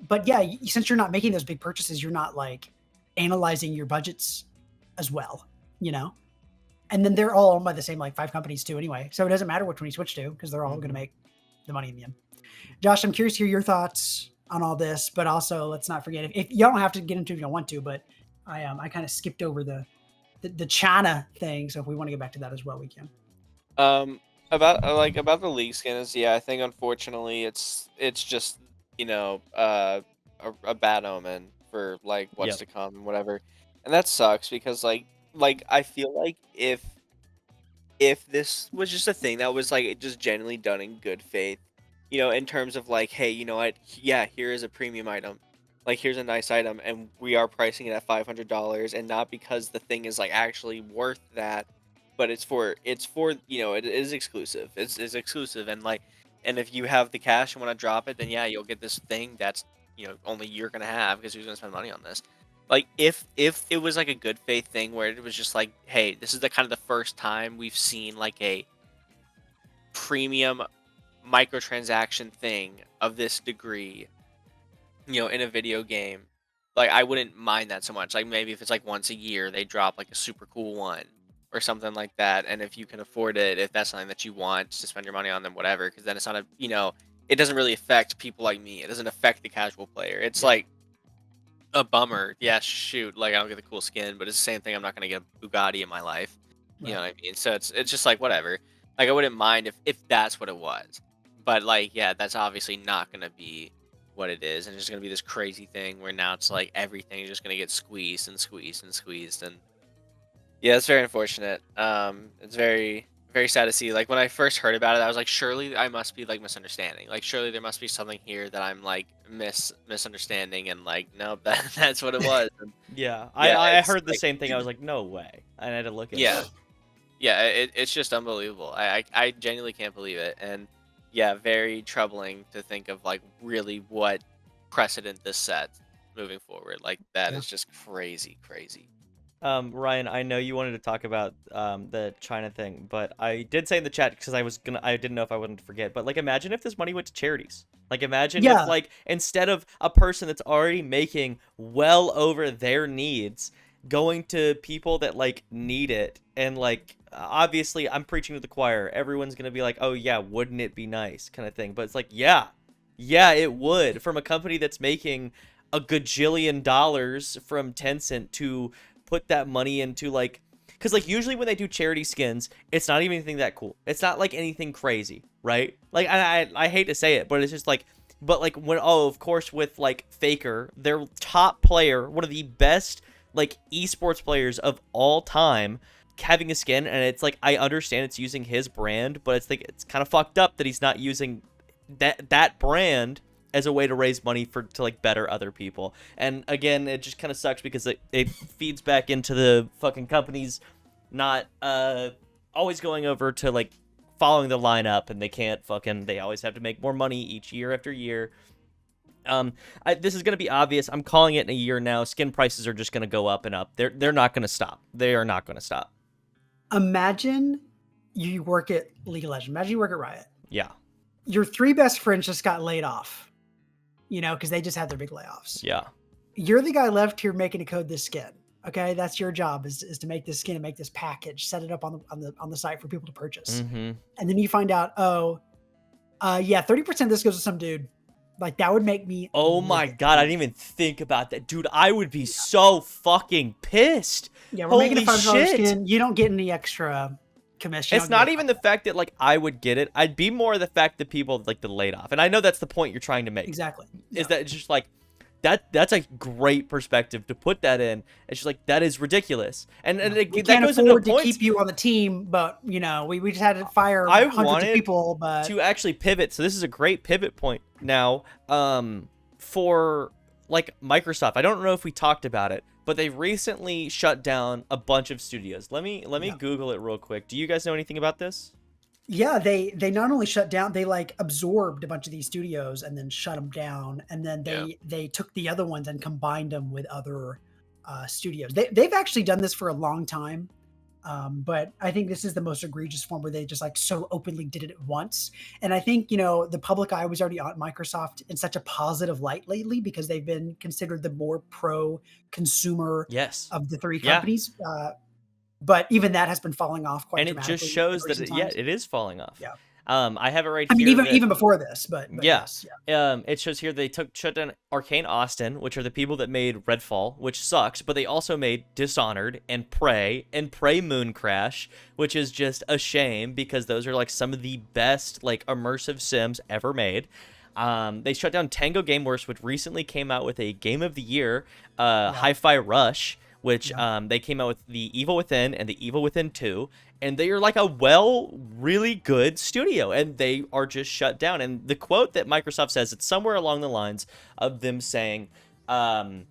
But yeah, since you're not making those big purchases, you're not like analyzing your budgets as well, And then they're all owned by the same like 5 companies too, anyway. So it doesn't matter which one you switch to because they're all going to make the money in the end. Josh, I'm curious to hear your thoughts on all this, but also let's not forget if you don't have to get into it if you don't want to, but I kind of skipped over the China thing. So if we want to get back to that as well, we can. About the league skins, I think unfortunately it's just a bad omen for like what's to come and whatever, and that sucks because like I feel like if this was just a thing that was like just genuinely done in good faith, in terms of like, hey, you know what, here is a premium item, like here's a nice item, and we are pricing it at $500, and not because the thing is like actually worth that. But it's for it is exclusive. It's exclusive, and if you have the cash and want to drop it, then you'll get this thing that's only you're gonna have because who's gonna spend money on this? Like if it was like a good faith thing where it was just like, hey, this is the kind of the first time we've seen like a premium microtransaction thing of this degree, in a video game, like I wouldn't mind that so much. Like maybe if it's like once a year they drop like a super cool one or something like that, and if you can afford it, if that's something that you want to spend your money on, then whatever, because then it's not it doesn't really affect people like me. It doesn't affect the casual player. It's like a bummer. Yeah, shoot, like I don't get the cool skin, but it's the same thing. I'm not gonna get a Bugatti in my life. Right. You know what I mean? So it's just like whatever. Like I wouldn't mind if that's what it was, but like, yeah, that's obviously not gonna be what it is, and it's just gonna be this crazy thing where now it's like everything is just gonna get squeezed and squeezed and squeezed, and yeah, it's very unfortunate. It's very, very sad to see. Like when I first heard about it, I was like, surely I must be like misunderstanding. Like surely there must be something here that I'm like misunderstanding, and like nope, that's what it was. And Yeah, yeah, I it's heard the like same thing. I was like, no way. And I had to look into yeah, it. yeah, it's just unbelievable. I genuinely can't believe it, and yeah, very troubling to think of like really what precedent this sets moving forward. Like that Yeah. is just crazy, crazy. Ryan, I know you wanted to talk about the China thing, but I did say in the chat because I didn't know if I wouldn't forget. But like, imagine if this money went to charities. Like, imagine if Yeah. like instead of a person that's already making well over their needs, going to people that like need it, and like obviously I'm preaching to the choir. Everyone's gonna be like, oh yeah, wouldn't it be nice, kind of thing. But it's like, yeah, it would, from a company that's making a gajillion dollars from Tencent to put that money into like, because like usually when they do charity skins, it's not even anything that cool. It's not like anything crazy, right? Like I hate to say it, but it's just like, but like when, oh, of course, with like Faker, their top player, one of the best like esports players of all time, having a skin, and it's like, I understand it's using his brand, but it's like, it's kind of fucked up that he's not using that brand as a way to raise money to like better other people. And again, it just kind of sucks because it feeds back into the fucking companies not always going over to like following the lineup, and they always have to make more money each year after year. This is going to be obvious. I'm calling it in a year now. Skin prices are just going to go up and up. They're not going to stop. They are not going to stop. Imagine you work at League of Legends. Imagine you work at Riot. Yeah. Your 3 best friends just got laid off, because they just had their big layoffs. Yeah. You're the guy left here making to code this skin. Okay, that's your job is to make this skin and make this package, set it up on the site for people to purchase. Mm-hmm. And then you find out, 30% of this goes to some dude. Like that would make me. Oh my god, I didn't even think about that, dude. I would be so fucking pissed. Yeah, we're Holy making a $5 shit. skin. You don't get any extra commission. It's not even the fact that like I would get it. I'd be more the fact that people like the laid off. And I know that's the point you're trying to make. Exactly. Is that it's just like that's a great perspective to put that in. It's just like, that is ridiculous. And we that can't goes into afford to points. keep you on the team, but we just had to fire I hundreds wanted of people. But to actually pivot, so this is a great pivot point now. For like Microsoft, I don't know if we talked about it, but they recently shut down a bunch of studios. Let me Google it real quick. Do you guys know anything about this? Yeah, they not only shut down, they like absorbed a bunch of these studios and then shut them down, and then they took the other ones and combined them with other studios. They've actually done this for a long time, but I think this is the most egregious form where they just like so openly did it at once. And I think the public eye was already on Microsoft in such a positive light lately because they've been considered the more pro consumer of the 3 companies. But even that has been falling off quite dramatically. And it just shows that it is falling off. Yeah. I have it right here. I mean, even before this, but yes. It shows here they shut down Arcane Austin, which are the people that made Redfall, which sucks, but they also made Dishonored and Prey Moon Crash, which is just a shame because those are like some of the best like immersive sims ever made. They shut down Tango Gameworks, which recently came out with a Game of the Year, Hi-Fi Rush, which they came out with the Evil Within and the Evil Within 2, and they are like a really good studio, and they are just shut down. And the quote that Microsoft says, it's somewhere along the lines of them saying, it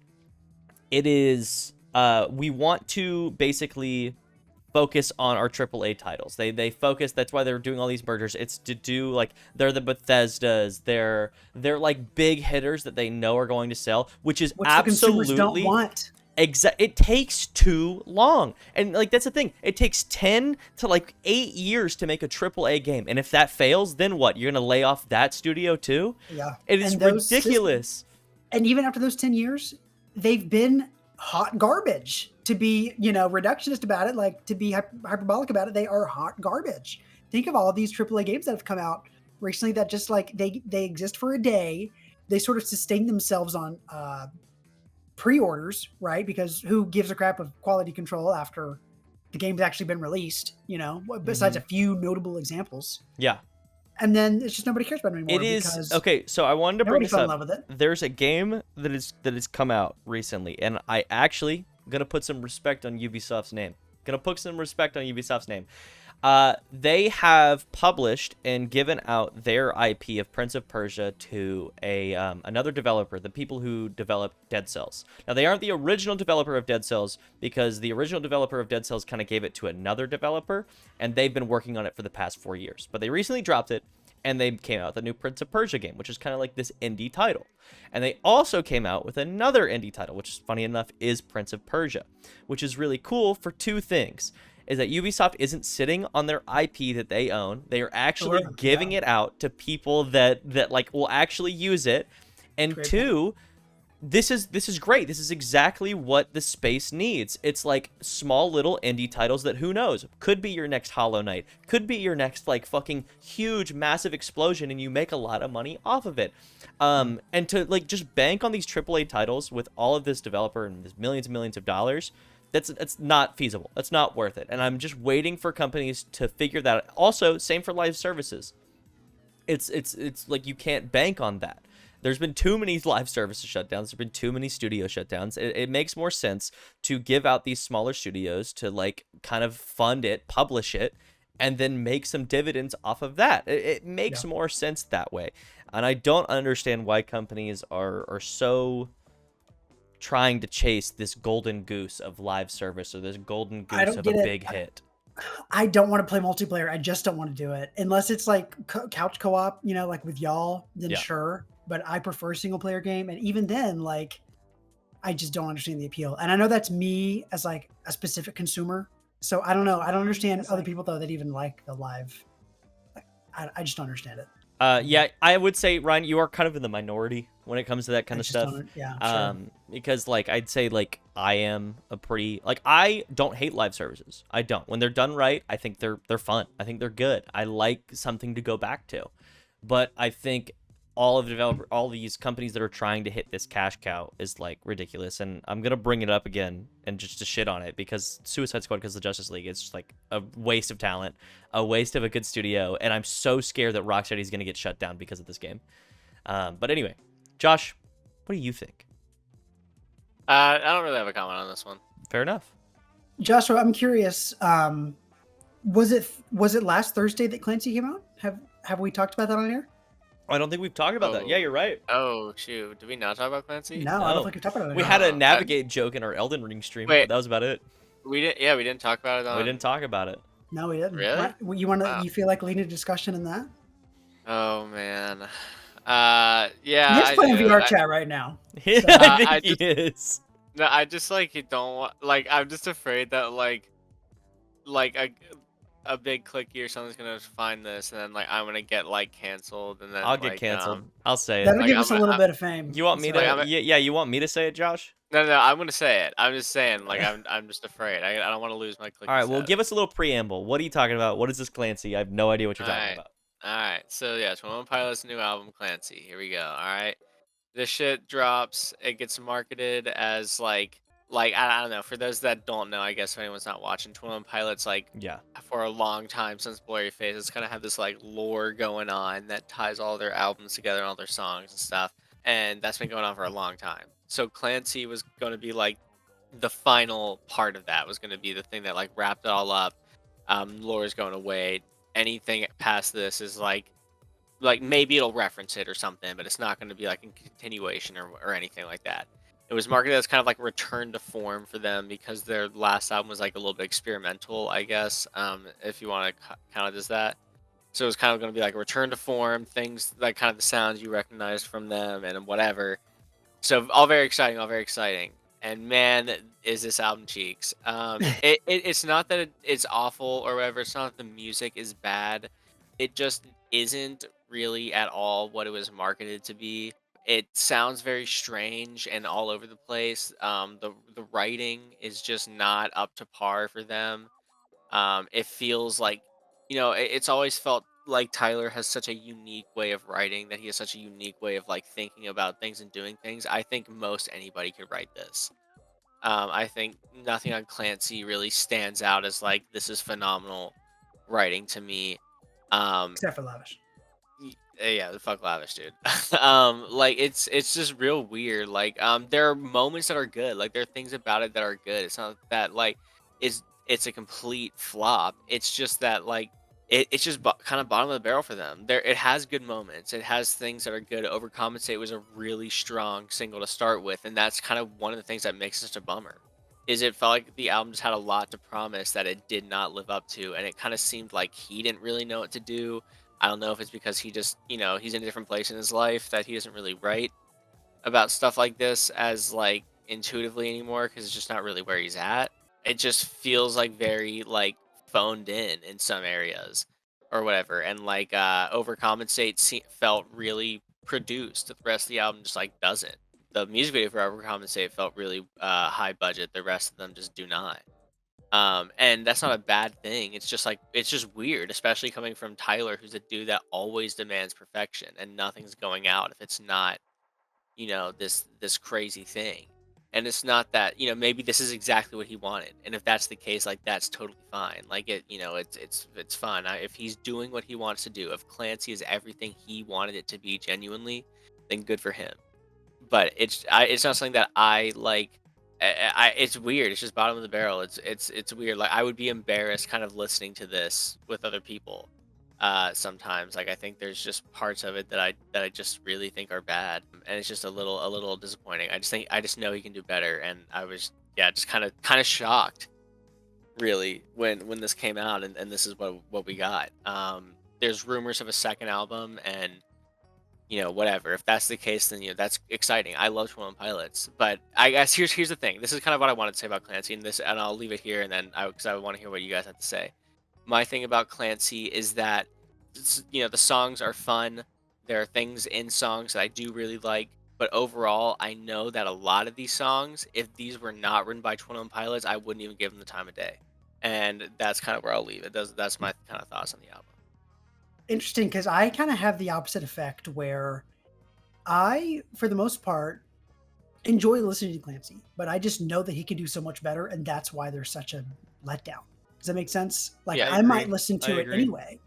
is, we want to basically focus on our AAA titles. They focus, that's why they're doing all these mergers. It's to do like, they're the Bethesdas, they're like big hitters that they know are going to sell, which is absolutely the consumers don't want. It takes too long, and like that's the thing. It takes 10 to like 8 years to make a AAA game, and if that fails, then what? You're gonna lay off that studio too? Yeah, it is ridiculous. And even after those 10 years, they've been hot garbage. To be reductionist about it, like to be hyperbolic about it, they are hot garbage. Think of all of these AAA games that have come out recently that just like they exist for a day. They sort of sustain themselves on pre-orders, right? Because who gives a crap of quality control after the game's actually been released, besides a few notable examples. Yeah. and then it's just nobody cares about it anymore. It is because okay. So I wanted to bring nobody this fell in up. love with it. There's a game that has come out recently, and I actually gonna put some respect on Ubisoft's name. Gonna put some respect on Ubisoft's name. They have published and given out their IP of Prince of Persia to a another developer, the people who developed Dead Cells. Now, they aren't the original developer of Dead Cells, because the original developer of Dead Cells kind of gave it to another developer, and they've been working on it for the past 4 years. But they recently dropped it, and they came out with a new Prince of Persia game, which is kind of like this indie title. And they also came out with another indie title, which, funny enough, is Prince of Persia, which is really cool for two things. Is that Ubisoft isn't sitting on their IP that they own. They are actually giving it out to people that like will actually use it. And Great two, this is great. This is exactly what the space needs. It's like small little indie titles that, who knows, could be your next Hollow Knight, could be your next like fucking huge massive explosion, and you make a lot of money off of it. And to like just bank on these AAA titles with all of this developer and this millions and millions of dollars, that's not feasible. That's not worth it. And I'm just waiting for companies to figure that out. Also, same for live services. It's like you can't bank on that. There's been too many live services shutdowns. There's been too many studio shutdowns. It makes more sense to give out these smaller studios to like kind of fund it, publish it, and then make some dividends off of that. It makes more sense that way. And I don't understand why companies are so trying to chase this golden goose of live service, or this golden goose of a big hit. I don't want to play multiplayer. I just don't want to do it unless it's like couch co-op, like with y'all, then sure. But I prefer single player game. And even then, like, I just don't understand the appeal. And I know that's me as like a specific consumer. So I don't know. I don't understand other people though that even like the live. I just don't understand it. Yeah, I would say, Ryan, you are kind of in the minority when it comes to that kind of stuff. Sure. Because like I'd say like I am a pretty like I don't hate live services. I don't. When they're done right, I think they're fun. I think they're good. I like something to go back to. But I think all these companies that are trying to hit this cash cow is like ridiculous, and I'm gonna bring it up again and just to shit on it, because Suicide Squad, because the Justice League, is just like a waste of talent, a waste of a good studio, and I'm so scared that Rocksteady is gonna get shut down because of this game. But anyway, Josh, what do you think? I don't really have a comment on this one. Fair enough. Joshua, I'm curious. Was it last Thursday that Clancy came out? Have we talked about that on air? I don't think we've talked about that. Yeah, you're right. Oh, shoot. Did we not talk about Clancy? No, I don't think we talked about it. We had a Navigate joke in our Elden Ring stream, but that was about it. We didn't talk about it. We didn't talk about it. No, we didn't. Really? You feel like leading a discussion in that? Oh, man. Yeah. Nick's playing VR chat right now. So. I think he is. No, I just don't want, I'm just afraid that a big clicky or something's gonna find this, and then I'm gonna get canceled, and then I'll get canceled. I'll say it. That'll give us a little bit of fame. You want me to? Yeah, you want me to say it, Josh? No, I'm gonna say it. I'm just saying, I'm just afraid. I don't want to lose my clicky. All right, well, give us a little preamble. What are you talking about? What is this Clancy? I have no idea what you're talking about. All right, so yeah, 21 Pilots' new album, Clancy. Here we go. All right, this shit drops. It gets marketed as I don't know. For those that don't know, I guess if anyone's not watching, 21 Pilots, for a long time since Blurry Face, it's kind of have this lore going on that ties all their albums together and all their songs and stuff, and that's been going on for a long time. So Clancy was going to be the final part of that, was going to be the thing that wrapped it all up. Lore is going away. Anything past this is maybe it'll reference it or something, but it's not going to be a continuation or anything like that. It was marketed as kind of return to form for them, because their last album was a little bit experimental, I guess, if you want to count it as that. So it was kind of going to be a return to form, things kind of the sounds you recognized from them and whatever. So all very exciting. And man, is this album cheeks. It's not that it's awful or whatever. It's not that the music is bad. It just isn't really at all what it was marketed to be. It sounds very strange and all over the place. The writing is just not up to par for them. It feels it's always felt like Tyler has such a unique way of writing, that he has such a unique way of thinking about things and doing things. I think most anybody could write this. I think nothing on Clancy really stands out as this is phenomenal writing to me. Except for Lavish. Yeah, the fuck lavish, dude. Like it's just real weird. Like there are moments that are good. Like there are things about it that are good. It's not that like it's a complete flop. It's just that like it's just kind of bottom of the barrel for them. There it has good moments. It has things that are good. Overcompensate was a really strong single to start with, and that's kind of one of the things that makes it such a bummer. Is it felt like the album just had a lot to promise that it did not live up to, and it kind of seemed like he didn't really know what to do. I don't know if it's because he just, he's in a different place in his life that he doesn't really write about stuff like this as like intuitively anymore because it's just not really where he's at. It just feels like very like phoned in some areas or whatever, and like overcompensate felt really produced. The rest of the album just like doesn't. The music video for overcompensate felt really high budget. The rest of them just do not. And that's not a bad thing. It's just like it's just weird, especially coming from Tyler, who's a dude that always demands perfection and nothing's going out if it's not, this crazy thing. And it's not that, maybe this is exactly what he wanted. And if that's the case, like that's totally fine. Like it's fun. If he's doing what he wants to do, if Clancy is everything he wanted it to be genuinely, then good for him. But it's not something that I like. It's weird. It's just bottom of the barrel. It's weird. Like I would be embarrassed kind of listening to this with other people. Sometimes like I think there's just parts of it that I just really think are bad, and it's just a little disappointing. I just know he can do better, and I was just kind of shocked really when this came out, and this is what we got. There's rumors of a second album, and whatever. If that's the case, then that's exciting. I love 21 Pilots, but I guess here's the thing. This is kind of what I wanted to say about Clancy, and I'll leave it here, and then because I want to hear what you guys have to say. My thing about Clancy is that the songs are fun. There are things in songs that I do really like, but overall, I know that a lot of these songs, if these were not written by 21 Pilots, I wouldn't even give them the time of day, and that's kind of where I'll leave it. That's my kind of thoughts on the album. Interesting, because I kind of have the opposite effect where I, for the most part, enjoy listening to Clancy, but I just know that he can do so much better, and that's why there's such a letdown. Does that make sense? Like, Yeah, I might listen to it anyway.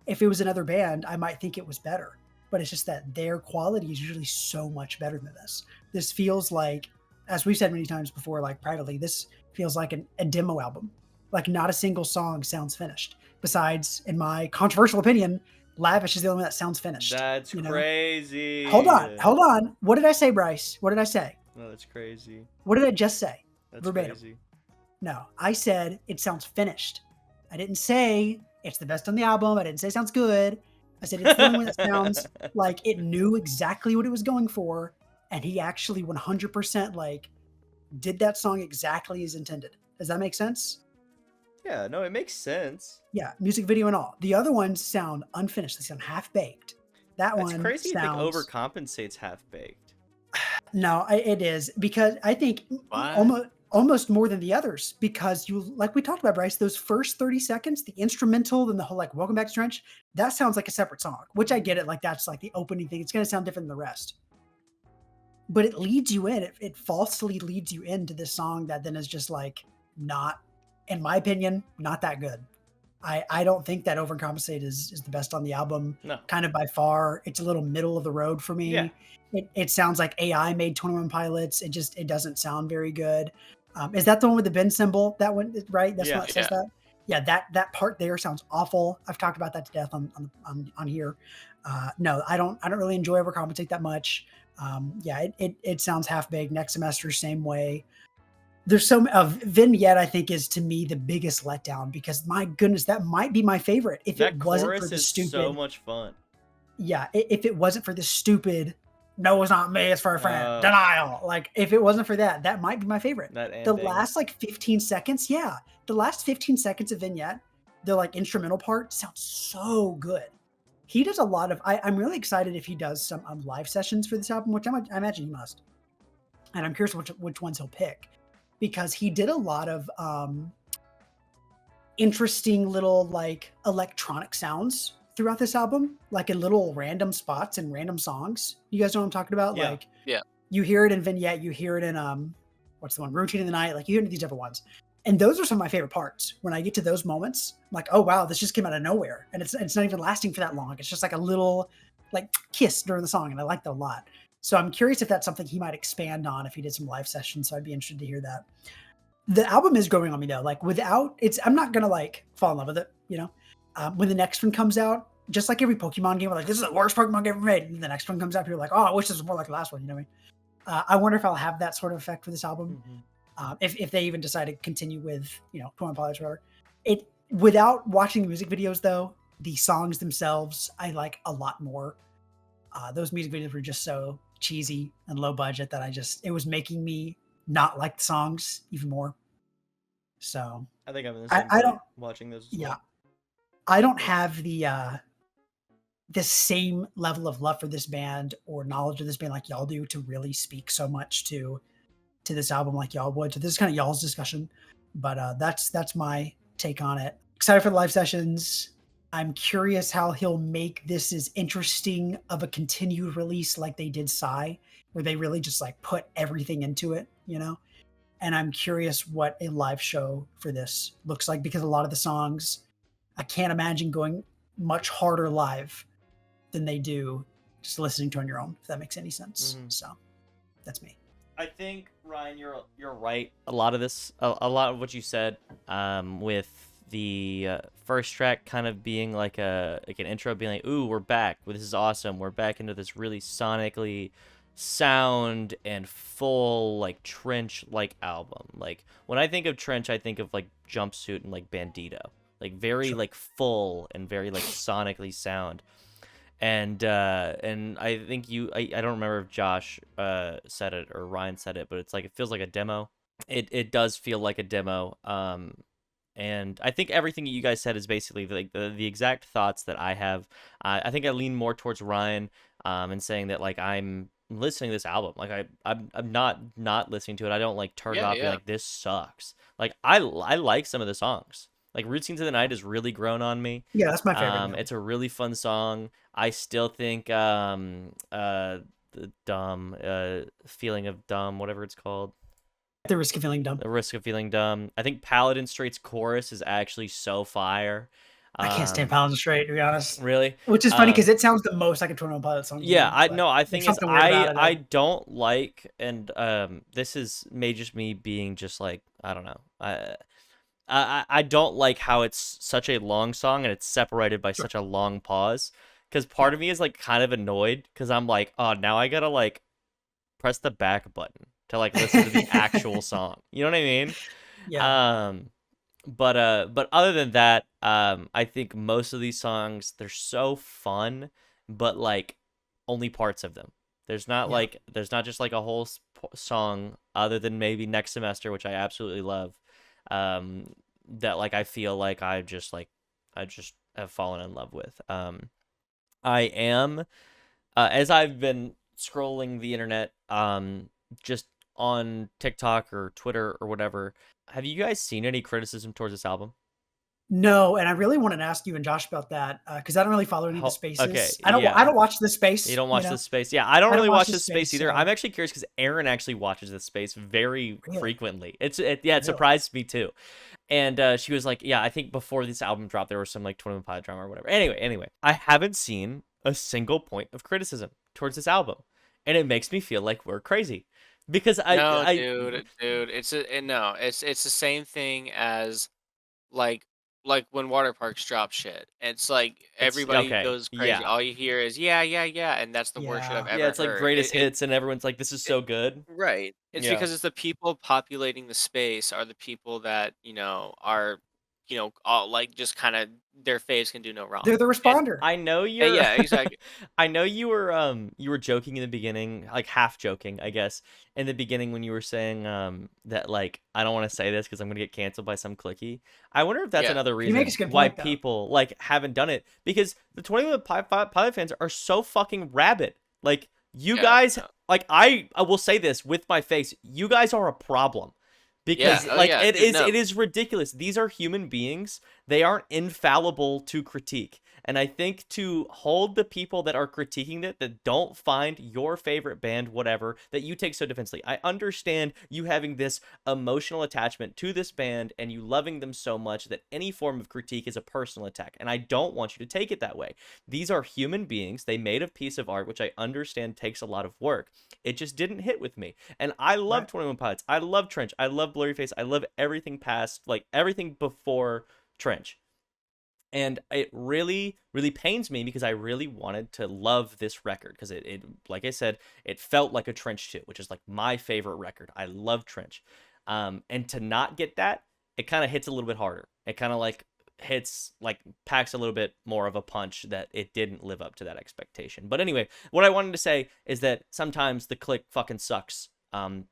If it was another band, I might think it was better, but it's just that their quality is usually so much better than this. This feels like, as we've said many times before, like privately, this feels like a demo album. Like not a single song sounds finished. Besides, in my controversial opinion, Lavish is the only one that sounds finished. That's crazy. Hold on. What did I say, Bryce? What did I say? No, that's crazy. What did I just say? That's verbatim. Crazy. No, I said it sounds finished. I didn't say it's the best on the album. I didn't say it sounds good. I said it's the only one that sounds like it knew exactly what it was going for, and he actually 100% like did that song exactly as intended. Does that make sense? Yeah, no, it makes sense. Yeah, music video and all. The other ones sound unfinished. They sound half-baked. That's one crazy sounds... you think overcompensates half-baked. No, it is, because I think almost more than the others, because like we talked about, Bryce, those first 30 seconds, the instrumental, then the whole like Welcome Back to Trench, that sounds like a separate song, which I get it. Like that's like the opening thing. It's going to sound different than the rest. But it leads you in. It falsely leads you into this song that then is just like not, in my opinion, not that good. I don't think that Overcompensate is the best on the album. No. Kind of by far. It's a little middle of the road for me. Yeah. It sounds like AI made 21 Pilots. It doesn't sound very good. Is that the one with the bend symbol? That one, right? That's what says that. Yeah, that part there sounds awful. I've talked about that to death on here. No, I don't really enjoy Overcompensate that much. It sounds half-baked. Next Semester, same way. There's Vignette, I think, is to me the biggest letdown, because my goodness, that might be my favorite if it wasn't for the stupid. So much fun. Yeah, if it wasn't for the stupid, no, it's not me, it's for a friend, denial. Like if it wasn't for that might be my favorite. The last like 15 seconds, the last 15 seconds of Vignette, the like instrumental part sounds so good. He does a lot of. I'm really excited if he does some live sessions for this album, which I imagine he must. And I'm curious which ones he'll pick, because he did a lot of interesting little like electronic sounds throughout this album, like in little random spots and random songs. You guys know what I'm talking about? Yeah. Like, yeah, you hear it in Vignette, you hear it in what's the one, Routine of the Night, like you hear it in these different ones. And those are some of my favorite parts. When I get to those moments, I'm like, oh wow, this just came out of nowhere. And it's not even lasting for that long. It's just like a little like kiss during the song, and I liked that a lot. So I'm curious if that's something he might expand on if he did some live sessions. So I'd be interested to hear that. The album is growing on me though. Like without it's, I'm not gonna like fall in love with it. When the next one comes out, just like every Pokemon game, we're like, this is the worst Pokemon game ever made. And the next one comes out, people are like, oh, I wish this was more like the last one. You know what I mean? I wonder if I'll have that sort of effect for this album. If they even decide to continue with 21 Pilots or whatever. It without watching the music videos though, the songs themselves I like a lot more. Those music videos were just so cheesy and low budget that it was making me not like the songs even more. So I think I'm in the same I don't watching those. Yeah, I don't have the same level of love for this band or knowledge of this band like y'all do to really speak so much to this album like y'all would. So this is kind of y'all's discussion, but that's my take on it. Excited for the live sessions. I'm curious how he'll make this as interesting of a continued release like they did Psy, where they really just like put everything into it, And I'm curious what a live show for this looks like, because a lot of the songs, I can't imagine going much harder live than they do just listening to on your own, if that makes any sense. So that's me. I think, Ryan, you're right. A lot of a lot of what you said, with the first track kind of being like an intro, being like, "Ooh, we're back. This is awesome. We're back into this really sonically sound and full like Trench like album." Like when I think of Trench, I think of like Jumpsuit and like Bandito, like very like full and very like sonically sound. And I think I don't remember if Josh said it or Ryan said it, but it's like it feels like a demo. It does feel like a demo. And I think everything you guys said is basically like the exact thoughts that I have. I think I lean more towards Ryan, and saying that like I'm listening to this album. Like I'm not listening to it. I don't like turn it off and be like, this sucks. Like I like some of the songs. Like Route Scenes of the Night has really grown on me. Yeah, that's my favorite. It's a really fun song. I still think the dumb feeling of dumb, whatever it's called. The Risk of Feeling Dumb. The Risk of Feeling Dumb. I think Paladin Straight's chorus is actually so fire. I can't stand Paladin Straight, to be honest. Really? Which is funny because it sounds the most like a 21 Pilot song. Yeah, I think I don't like, and this may just me being just like, I don't know. I don't like how it's such a long song and it's separated by such a long pause. Because part of me is like kind of annoyed because I'm like, oh, now I gotta like press the back button to like listen to the actual song. You know what I mean? Yeah. But other than that, I think most of these songs, they're so fun, but like only parts of them. There's not just like a whole song other than maybe Next Semester, which I absolutely love. That like I feel like I just have fallen in love with. I am, as I've been scrolling the internet, just on TikTok or Twitter or whatever. Have you guys seen any criticism towards this album? No, and I really wanted to ask you and Josh about that because I don't really follow any of the spaces. Okay, I don't watch the space. You don't watch the space? Yeah, I don't really watch the space either. So. I'm actually curious because Aaron actually watches the space very frequently. It surprised me too. And she was like, yeah, I think before this album dropped, there was some like 21 Pilot drama or whatever. Anyway, I haven't seen a single point of criticism towards this album, and it makes me feel like we're crazy. Because dude, it's the same thing as like when water parks drop shit. It's like everybody goes crazy. Yeah. All you hear is yeah, and that's the worst shit I've ever heard. Yeah, it's like greatest hits, and everyone's like, this is so good. Right. It's because it's the people populating the space are the people that are all like just kind of their faves can do no wrong. They're the responder. And I know you're. Yeah, exactly. I know you were joking in the beginning, like half joking, I guess, in the beginning when you were saying that like I don't want to say this because I'm gonna get canceled by some clicky. I wonder if that's another reason why people like haven't done it, because the 21 Pilot fans are so fucking rabid. Like you guys, like I will say this with my face, you guys are a problem. Because Yeah. Oh, like yeah, it dude, is no. it is ridiculous. These are human beings. They aren't infallible to critique. And I think to hold the people that are critiquing it, that don't find your favorite band, whatever, that you take so defensively. I understand you having this emotional attachment to this band and you loving them so much that any form of critique is a personal attack. And I don't want you to take it that way. These are human beings. They made a piece of art, which I understand takes a lot of work. It just didn't hit with me. And I love Right. 21 Pilots. I love Trench. I love Blurry Face. I love everything past, like everything before Trench. And it really, really pains me because I really wanted to love this record because it, like I said, it felt like a Trench 2, which is like my favorite record. I love Trench. And to not get that, it kind of hits a little bit harder. It kind of like hits, like packs a little bit more of a punch that it didn't live up to that expectation. But anyway, what I wanted to say is that sometimes the click fucking sucks,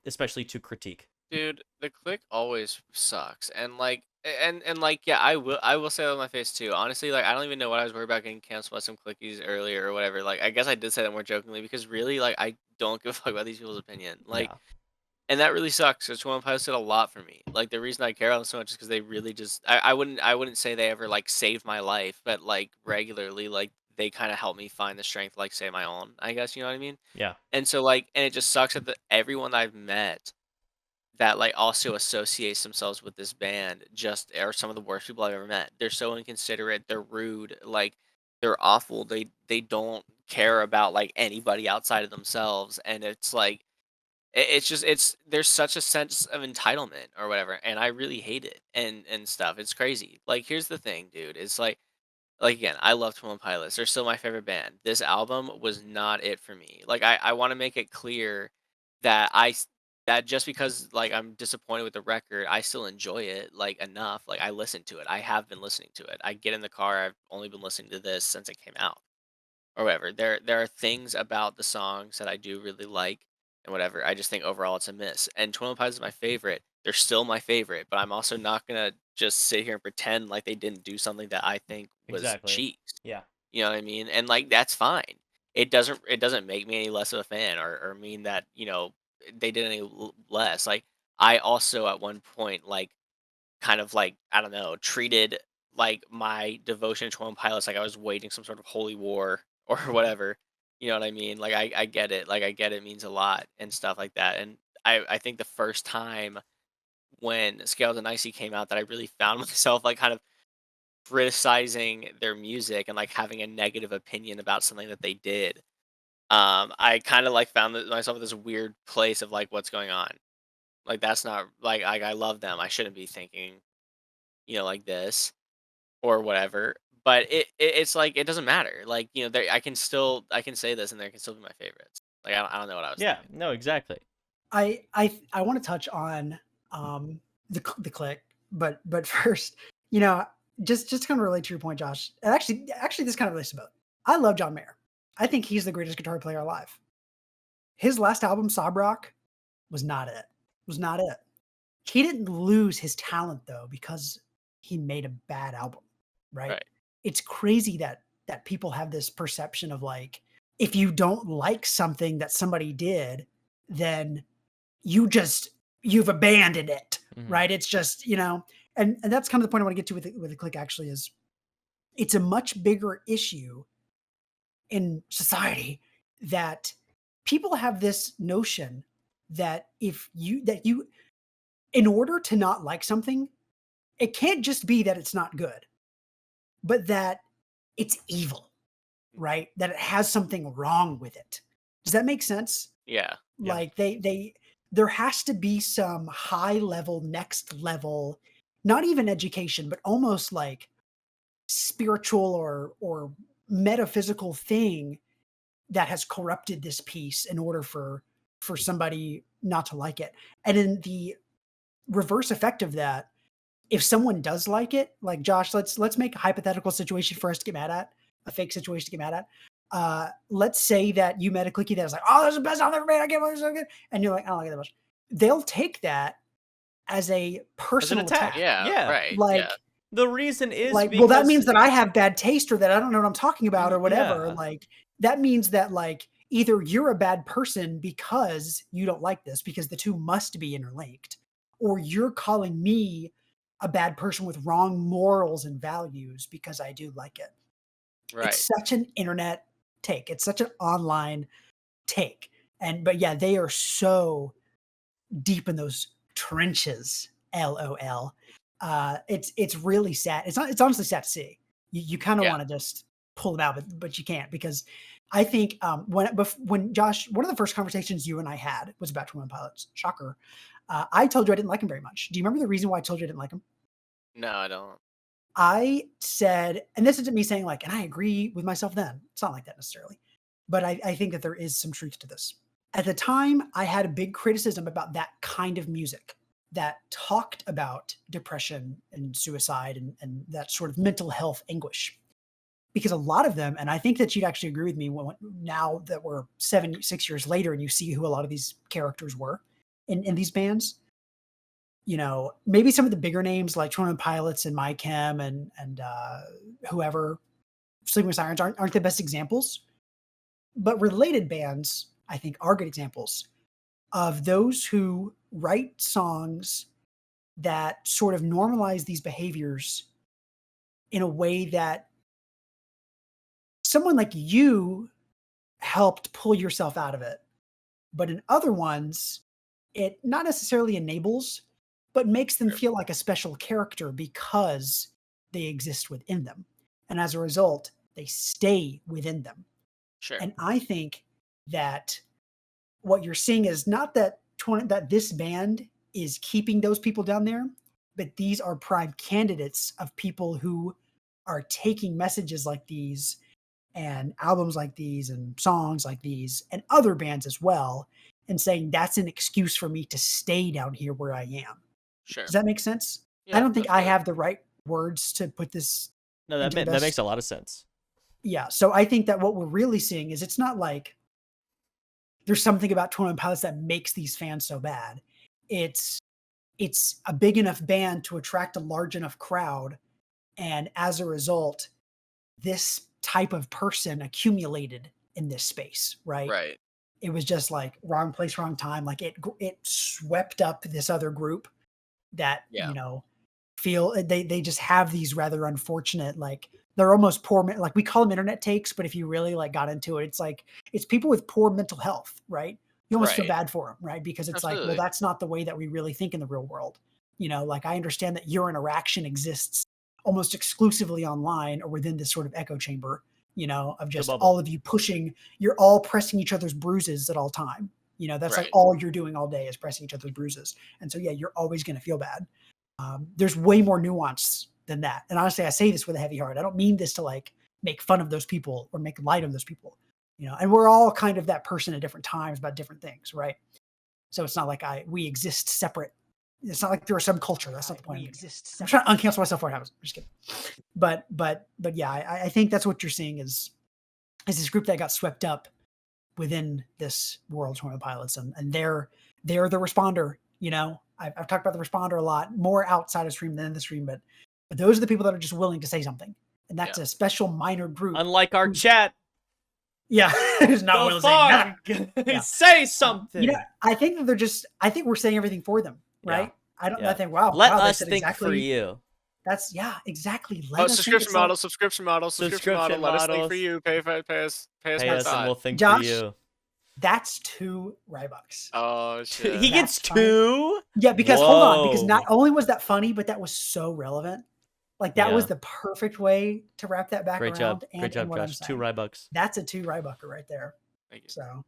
especially to critique. Dude, the click always sucks, and like, like, yeah, I will say that with my face too. Honestly, like, I don't even know what I was worried about getting canceled by some clickies earlier or whatever. Like, I guess I did say that more jokingly because really, like, I don't give a fuck about these people's opinion. Like, Yeah. and that really sucks. Because One Pilots did a lot for me. Like, the reason I care about them so much is because they really just, I wouldn't say they ever like saved my life, but like regularly, like they kind of helped me find the strength, like say my own. I guess you know what I mean. Yeah. And so like, and it just sucks that everyone I've met that like also associates themselves with this band just are some of the worst people I've ever met. They're so inconsiderate, they're rude, like they're awful. They don't care about like anybody outside of themselves, and it's like it's just it's there's such a sense of entitlement or whatever, and I really hate it and stuff. It's crazy. Like here's the thing, dude. It's like again, I love 21 Pilots. They're still my favorite band. This album was not it for me. Like I want to make it clear that that just because like I'm disappointed with the record, I still enjoy it like enough. Like I listen to it. I have been listening to it. I get in the car. I've only been listening to this since it came out or whatever. There are things about the songs that I do really like and whatever. I just think overall it's a miss. And 21 Pilots is my favorite. They're still my favorite, but I'm also not gonna just sit here and pretend like they didn't do something that I think was Exactly. cheese. Yeah. You know what I mean? And like that's fine. It doesn't make me any less of a fan or mean that, they did any less. Like I also at one point like kind of like, I don't know, treated like my devotion to One Pilots like I was waging some sort of holy war or whatever. You know what I mean? Like I get it. Like I get it means a lot and stuff like that. And I think the first time when Scales and Icy came out that I really found myself like kind of criticizing their music and like having a negative opinion about something that they did. I kind of like found myself in this weird place of like what's going on. Like that's not like I love them. I shouldn't be thinking, like this or whatever. But it's like it doesn't matter. Like I can say this and they can still be my favorites. Like I don't know what I was Yeah. thinking. No, exactly. I want to touch on the click, but first, you know, just kind of relate to your point, Josh. And actually, this kind of relates to both. I love John Mayer. I think he's the greatest guitar player alive. His last album, Sob Rock, was not it. Was not it. He didn't lose his talent though because he made a bad album, right? Right. It's crazy that people have this perception of like if you don't like something that somebody did, then you've abandoned it, right? It's just, and that's kind of the point I want to get to with the click actually is it's a much bigger issue in society that people have this notion that if you in order to not like something, it can't just be that it's not good, but that it's evil, right? That it has something wrong with it. Does that make sense? Yeah. Like there has to be some high level, next level, not even education, but almost like spiritual or metaphysical thing that has corrupted this piece in order for somebody not to like it. And in the reverse effect of that, if someone does like it, like Josh, let's make a hypothetical situation for us to get mad at, a fake situation to get mad at. Let's say that you met a clicky that was like, "Oh, that's the best I've ever made. I can't believe it's so good," and you're like, "I don't like it that much." They'll take that as a personal attack. attack. Yeah. Right. Like, Yeah. The reason is well, that because means that I have bad taste or that I don't know what I'm talking about or whatever. yeah. Like, that means that like either you're a bad person because you don't like this, because the two must be interlinked, or you're calling me a bad person with wrong morals and values because I do like it. Right. It's such an internet take. It's such an online take. But yeah, they are so deep in those trenches. LOL. It's really sad. It's honestly sad to see. You kind of want to just pull them out, but you can't, because I think when Josh, one of the first conversations you and I had was about 21 Pilots. Shocker. I told you I didn't like him very much. Do you remember the reason why I told you I didn't like him? No, I don't. I said, and this isn't me saying like, and I agree with myself then. It's not like that necessarily. But I think that there is some truth to this. At the time, I had a big criticism about that kind of music that talked about depression and suicide and that sort of mental health anguish. Because a lot of them, and I think that you'd actually agree with me now that we're 6 years later and you see who a lot of these characters were in these bands. You know, maybe some of the bigger names like 21 Pilots and My Chem and whoever, Sleeping with Sirens aren't the best examples. But related bands, I think, are good examples of those who write songs that sort of normalize these behaviors in a way that someone like you helped pull yourself out of it. But in other ones, it not necessarily enables, but makes them feel like a special character because they exist within them. And as a result, they stay within them. Sure. And I think that what you're seeing is not that this band is keeping those people down there, but these are prime candidates of people who are taking messages like these and albums like these and songs like these and other bands as well, and saying that's an excuse for me to stay down here where I am. Sure. Does that make sense? Yeah, I don't think I have the right words to put this. No, that makes a lot of sense. Yeah. So I think that what we're really seeing is it's not like there's something about 21 Pilots that makes these fans so bad. It's a big enough band to attract a large enough crowd. And as a result, this type of person accumulated in this space, right? Right. It was just like wrong place, wrong time. Like it swept up this other group that, you know, feel they just have these rather unfortunate, like they're almost poor, like we call them internet takes, but if you really like got into it, it's like, it's people with poor mental health, right? You almost feel bad for them, right? Because it's like, well, that's not the way that we really think in the real world. You know, like I understand that your interaction exists almost exclusively online or within this sort of echo chamber, you know, of just all of you pushing, you're all pressing each other's bruises at all time. You know, that's like all you're doing all day is pressing each other's bruises. And so, yeah, you're always going to feel bad. There's way more nuance than that. And honestly, I say this with a heavy heart. I don't mean this to like make fun of those people or make light of those people, you know, and we're all kind of that person at different times about different things. Right. So it's not like we exist separate. It's not like they're a subculture. That's not the point. I'm trying to uncancel myself for it. I'm just kidding. But yeah, I think that's what you're seeing is this group that got swept up within this world, 21 Pilots, and they're the responder. You know, I've talked about the responder a lot, more outside of stream than in the stream, but those are the people that are just willing to say something, and that's a special minor group. Unlike our chat. Yeah, who's not willing to say nothing. Say something. You know, I think that I think we're saying everything for them, right? Yeah. I think, wow. Let us think for you. That's exactly. Subscription model. Let us think for you. Pay us, and we'll think for you. That's $2. Oh shit! He gets $2. Yeah, because hold on, because not only was that funny, but that was so relevant. Like that was the perfect way to wrap that back around. Great job, Josh. $2. That's a $2 right there. Thank you. So,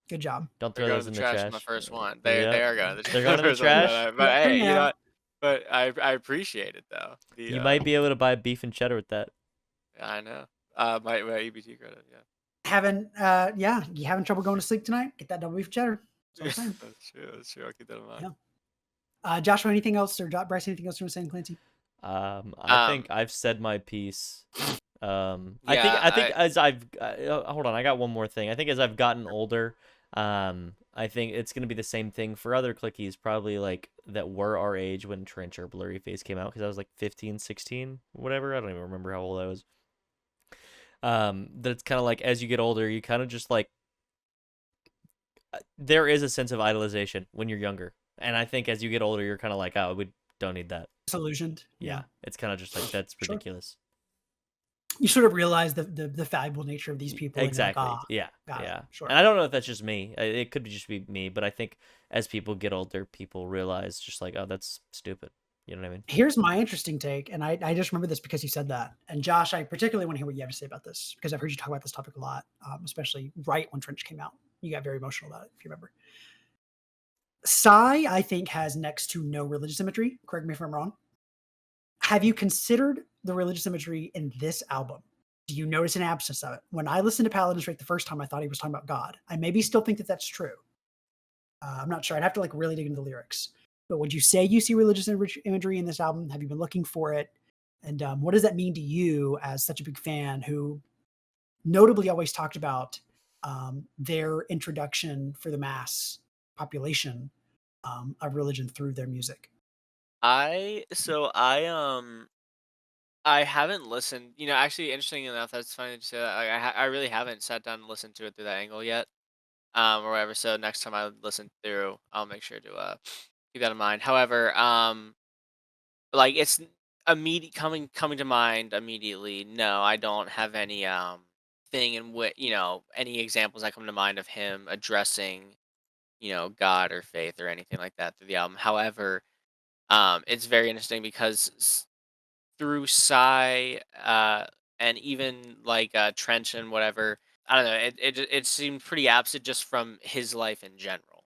good job. Don't throw those in the trash. On the first one. They are going. They're going in the trash. But hey, you know. But I appreciate it though. You might be able to buy beef and cheddar with that. Yeah, I know. My EBT credit. Yeah. You having trouble going to sleep tonight? Get that double beef cheddar. That's true. I'll keep that in mind. Yeah. Joshua, anything else, or Bryce, anything else you want to say, Clancy? I think I've said my piece. I think as I've hold on, I got one more thing. I think as I've gotten older, I think it's gonna be the same thing for other clickies, probably like that were our age when Trench or Blurry Face came out, because I was like 15, 16, whatever. I don't even remember how old I was. That it's kind of like as you get older, you kind of just like there is a sense of idolization when you're younger. And I think as you get older, you're kind of like, oh, we don't need that. Disillusioned. Yeah. It's kind of just like, that's ridiculous. You sort of realize the valuable nature of these people. Exactly. And you're like, yeah. Sure. And I don't know if that's just me. It could just be me, but I think as people get older, people realize just like, oh, that's stupid. You know what I mean? Here's my interesting take, and I just remember this because you said that. And Josh, I particularly want to hear what you have to say about this because I've heard you talk about this topic a lot, especially right when Trench came out. You got very emotional about it, if you remember. Psy, I think, has next to no religious imagery. Correct me if I'm wrong. Have you considered the religious imagery in this album? Do you notice an absence of it? When I listened to Paladin's Drake the first time, I thought he was talking about God. I maybe still think that that's true. I'm not sure. I'd have to like really dig into the lyrics. But would you say you see religious imagery in this album? Have you been looking for it? And what does that mean to you as such a big fan who notably always talked about their introduction for the mass population of religion through their music? I haven't listened. Actually, interesting enough, that's funny to say that. Like, I really haven't sat down and listened to it through that angle yet, or whatever. So next time I listen through, I'll make sure to keep that in mind. However, like it's immediate coming to mind immediately. No, I don't have any thing in which any examples that come to mind of him addressing God or faith or anything like that through the album. However, it's very interesting because through Psy, and even like Trench and whatever, I don't know. It seemed pretty absent just from his life in general, or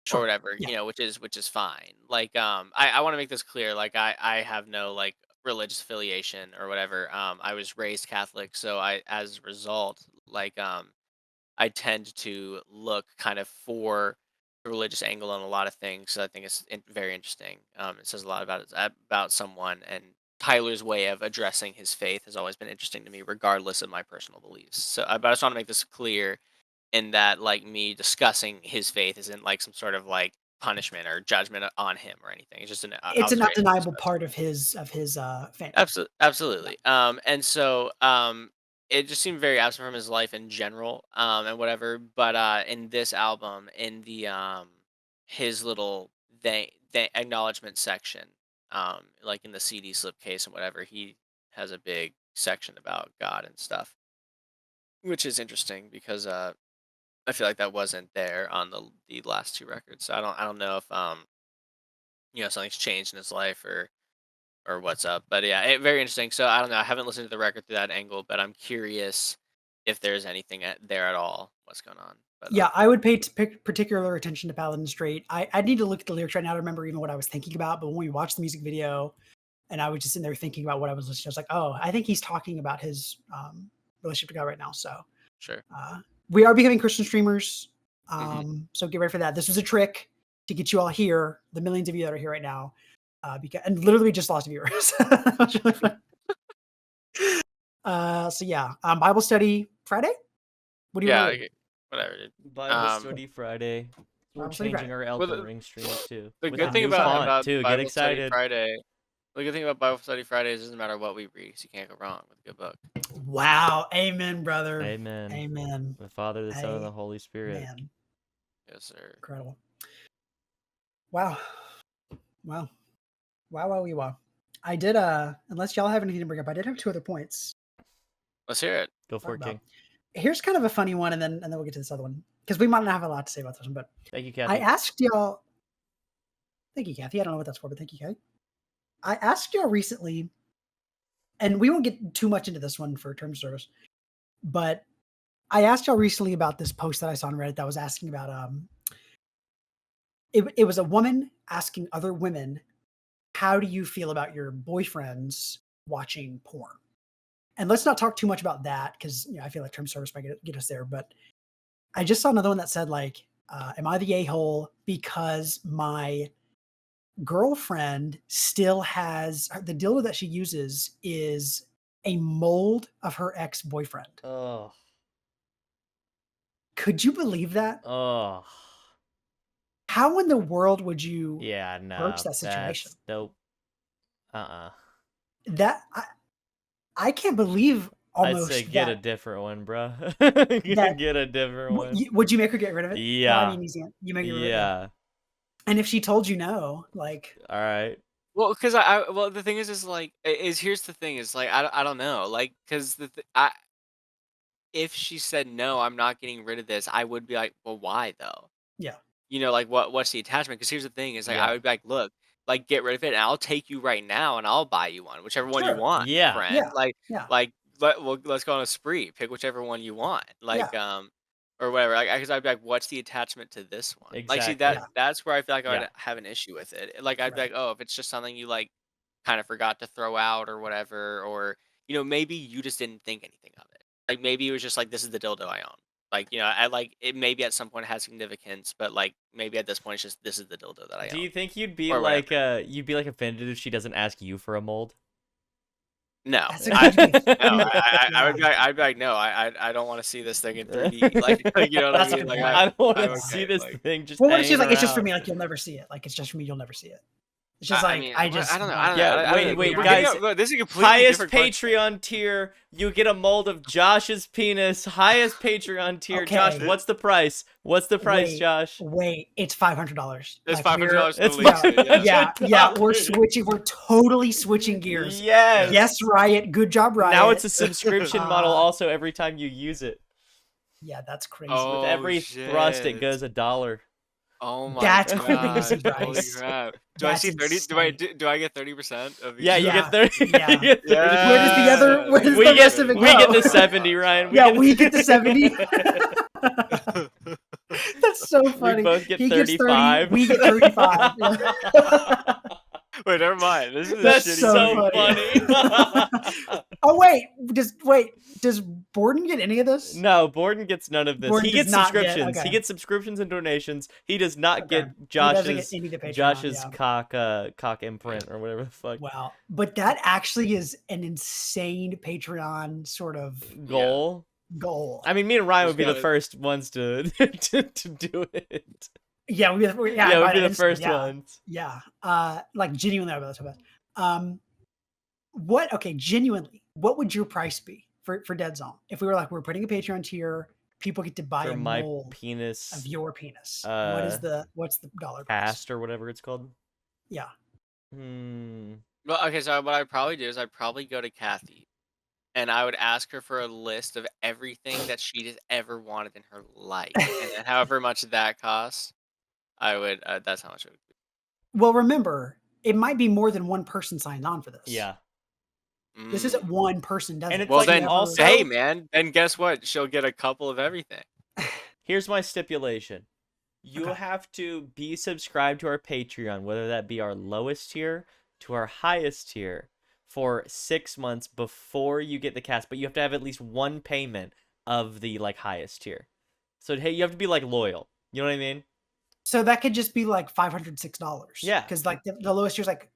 Sure. whatever, Yeah. which is fine. Like, I want to make this clear. Like, I have no like religious affiliation or whatever. I was raised Catholic, so as a result, like, I tend to look kind of for the religious angle on a lot of things. So I think it's very interesting. It says a lot about someone, and Tyler's way of addressing his faith has always been interesting to me, regardless of my personal beliefs. So, but I just want to make this clear in that, like, me discussing his faith isn't like some sort of like punishment or judgment on him or anything. It's just an It's an observation. undeniable part of his fandom. Absolutely. And so it just seemed very absent from his life in general, and whatever. But in this album, in the his little they acknowledgement section, like in the CD slipcase and whatever, he has a big section about God and stuff, which is interesting because I feel like that wasn't there on the last two records. So I don't know if something's changed in his life or what's up. But yeah, very interesting. So I don't know. I haven't listened to the record through that angle, but I'm curious if there's anything there at all. What's going on? But yeah, I would pay particular attention to Paladin Straight. I need to look at the lyrics right now to remember even what I was thinking about. But when we watched the music video, and I was just in there thinking about what I was listening to, I was like, oh, I think he's talking about his relationship to God right now. So sure. We are becoming Christian streamers. Mm-hmm. So get ready for that. This was a trick to get you all here, the millions of you that are here right now. And literally just lost viewers. Really so yeah, Bible study Friday. What do you want to do? Whatever. Dude. Bible study Friday. We're changing our Elden Ring streams too. The good thing about too. Bible Get excited. Study Friday. The good thing about Bible Study Friday is it doesn't matter what we read, so you can't go wrong with a good book. Wow, amen, brother. Amen. Amen. The Father, the Son, and the Holy Spirit. Man. Yes, sir. Incredible. Wow. Wow. I did unless y'all have anything to bring up, I did have two other points. Let's hear it. Go for it, King. Here's kind of a funny one, and then we'll get to this other one because we might not have a lot to say about this one. But thank you, Kathy. I asked y'all. Thank you, Kathy. I don't know what that's for, but thank you, Kathy. I asked y'all recently, and we won't get too much into this one for term service, but I asked y'all recently about this post that I saw on Reddit that was asking about it was a woman asking other women, how do you feel about your boyfriends watching porn? And let's not talk too much about that because I feel like term service might get us there. But I just saw another one that said like, am I the a-hole because my girlfriend still has the dildo that she uses is a mold of her ex-boyfriend? Oh. Could you believe that? Oh. How in the world would you broach that situation? Nope. That I can't believe almost. I'd say get a different one, bro. Get a different one. Would you make her get rid of it? Yeah. Well, I mean, you make her get rid of it. And if she told you no, like, all right. Well, because well, the thing is like, here's the thing is like, I don't know, like, because if she said no, I'm not getting rid of this, I would be like, well, why though? yeah, You know, like, what's the attachment? Because here's the thing is, like, I Yeah. would be like, "Look, like, get rid of it, and I'll take you right now, and I'll buy you one, whichever one you sure, want, Yeah. friend." yeah, yeah, Like, let's go on a spree, pick whichever one you want, yeah, or whatever. Like, because I'd be like, "What's the attachment to this one?" Like, see, Exactly. yeah, that's where I feel like I Yeah. would have an issue with it. Like, I'd be right. like, "Oh, if it's just something you, like, kinda forgot to throw out or whatever, or, maybe you just didn't think anything of it." Like, maybe it was just like, "This is the dildo I own." Like, I like it maybe at some point has significance, but like maybe at this point it's just this is the dildo that I Do own you think or whatever. you'd be like offended if she doesn't ask you for a mold? No, That's a good way. I'd be like, no, I don't want to see this thing in 3D. Like, you know what I That's a mean? good Like, point. I don't want I'm to see okay. this Like, thing just Well, what if she's hanging like, it's just for around. me, like you'll never see it. Like it's just for me, you'll never see it. It's just I like mean, I I just don't know. want Yeah, I don't know. wait, We're guys. getting this is a completely Highest different question. Patreon tier, you get a mold of Josh's penis. Highest Patreon tier, Josh. Okay. What's the price? What's the price, Josh? Wait, it's $500. It's Like $500 It's to release it. Yeah. yeah, we're switching. We're totally switching gears. Yes. Yes, Riot. Good job, Riot. Now it's a subscription model. Also, every time you use it, Yeah, that's crazy. Oh, with every thrust, it shit. goes $1. Oh my That's god! crazy, Holy Bryce. crap! Do I That's see 30? insane. Do I get 30% of each? Yeah, you Yeah, get 30. yeah. You get 30. Where does the other? Where does We the get rest of it we go? get the 70, Ryan. Yeah, we get the 70. That's so We funny. both get He 35. gets 30. We get 35. Yeah. Wait, never mind. This is a That's shitty so game. funny. Oh wait, does Borden get any of this? No, Borden gets none of this. Borden He does gets not get- subscriptions. okay. He gets subscriptions and donations. He does not Okay. get He doesn't get Josh's any to Patreon, Josh's yeah. cock imprint or whatever the fuck Wow, but that actually is an insane Patreon sort of goal. goal. I mean, me and Ryan Just would be the gotta- first ones to to do it. Yeah, we'd be the first yeah. ones. Yeah, like genuinely, that's so bad. What? Okay, genuinely, what would your price be for Dead Zone if we were like we're putting a Patreon tier, people get to buy For a my mold penis of your penis? What's the dollar price? cast or whatever it's called. Yeah. Well, okay, so what I'd probably do is I'd probably go to Kathy, and I would ask her for a list of everything that she has ever wanted in her life, and then however much that costs, I would. That's how much it would be. Well, remember, it might be more than one person signed on for this. Yeah. This isn't one person does And it. it's Well, like then also- hey, man. Then guess what? She'll get a couple of everything. Here's my stipulation. You Okay. have to be subscribed to our Patreon, whether that be our lowest tier to our highest tier, for 6 months before you get the cast. But you have to have at least one payment of the like highest tier. So hey, you have to be like loyal. You know what I mean? So that could just be like $506. Yeah. Because like the lowest tier's like.